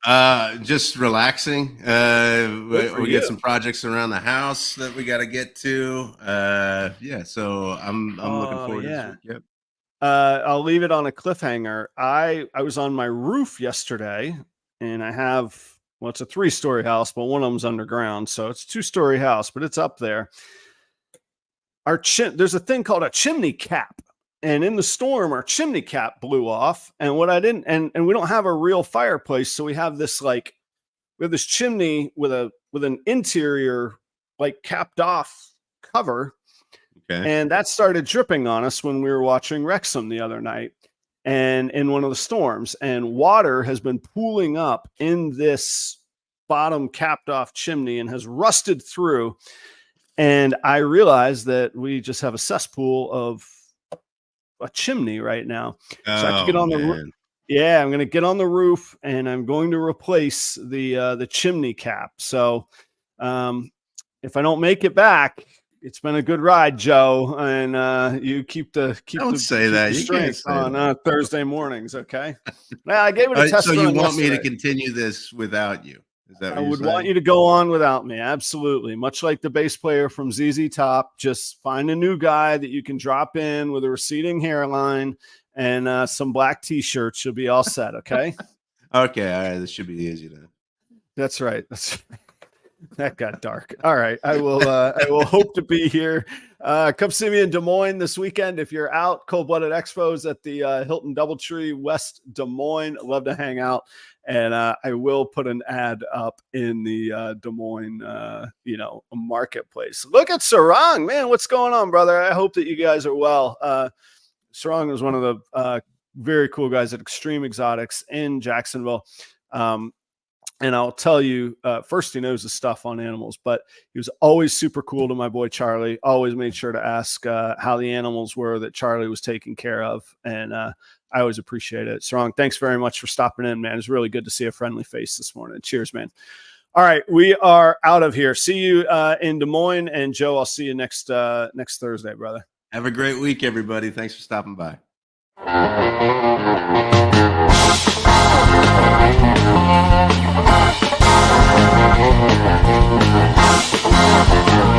Just relaxing. We get some projects around the house that we got to get to. Yeah, so I'm looking forward to this week. Yep. I'll leave it on a cliffhanger. I was on my roof yesterday, and I have, well, it's a 3-story house, but one of them's underground, so it's a 2-story house, but it's up there. There's a thing called a chimney cap, and in the storm, our chimney cap blew off. And what I didn't, and we don't have a real fireplace, so we have this we have this chimney with an interior capped off cover. Okay. And that started dripping on us when we were watching Wrexham the other night and in one of the storms. And water has been pooling up in this bottom capped off chimney and has rusted through. And I realized that we just have a cesspool of a chimney right now. So I have to get on the roof. Yeah, I'm going to get on the roof and I'm going to replace the chimney cap. So if I don't make it back, it's been a good ride, Joe, and you keep the strength on Thursday mornings. Okay. Well, I gave it a test. So you want yesterday. me to continue this without you? Is that what I you're would saying? want you to go on without me. Absolutely. Much like the bass player from ZZ Top, just find a new guy that you can drop in with a receding hairline and some black t-shirts. You'll be all set. Okay. Okay. All right. This should be easy then. That's right. That got dark. All right. I will hope to be here. Come see me in Des Moines this weekend. If you're out, Cold-Blooded Expos at the Hilton Doubletree, West Des Moines. I'd love to hang out. And I will put an ad up in the Des Moines, marketplace. Look at Sarang, man. What's going on, brother? I hope that you guys are well. Sarang was one of the very cool guys at Extreme Exotics in Jacksonville. And I'll tell you, first, he knows his stuff on animals, but he was always super cool to my boy Charlie. Always made sure to ask how the animals were that Charlie was taking care of. And I always appreciate it. Sarang, thanks very much for stopping in, man. It's really good to see a friendly face this morning. Cheers, man. All right, we are out of here. See you in Des Moines. And Joe, I'll see you next Thursday, brother. Have a great week, everybody. Thanks for stopping by. Thank you.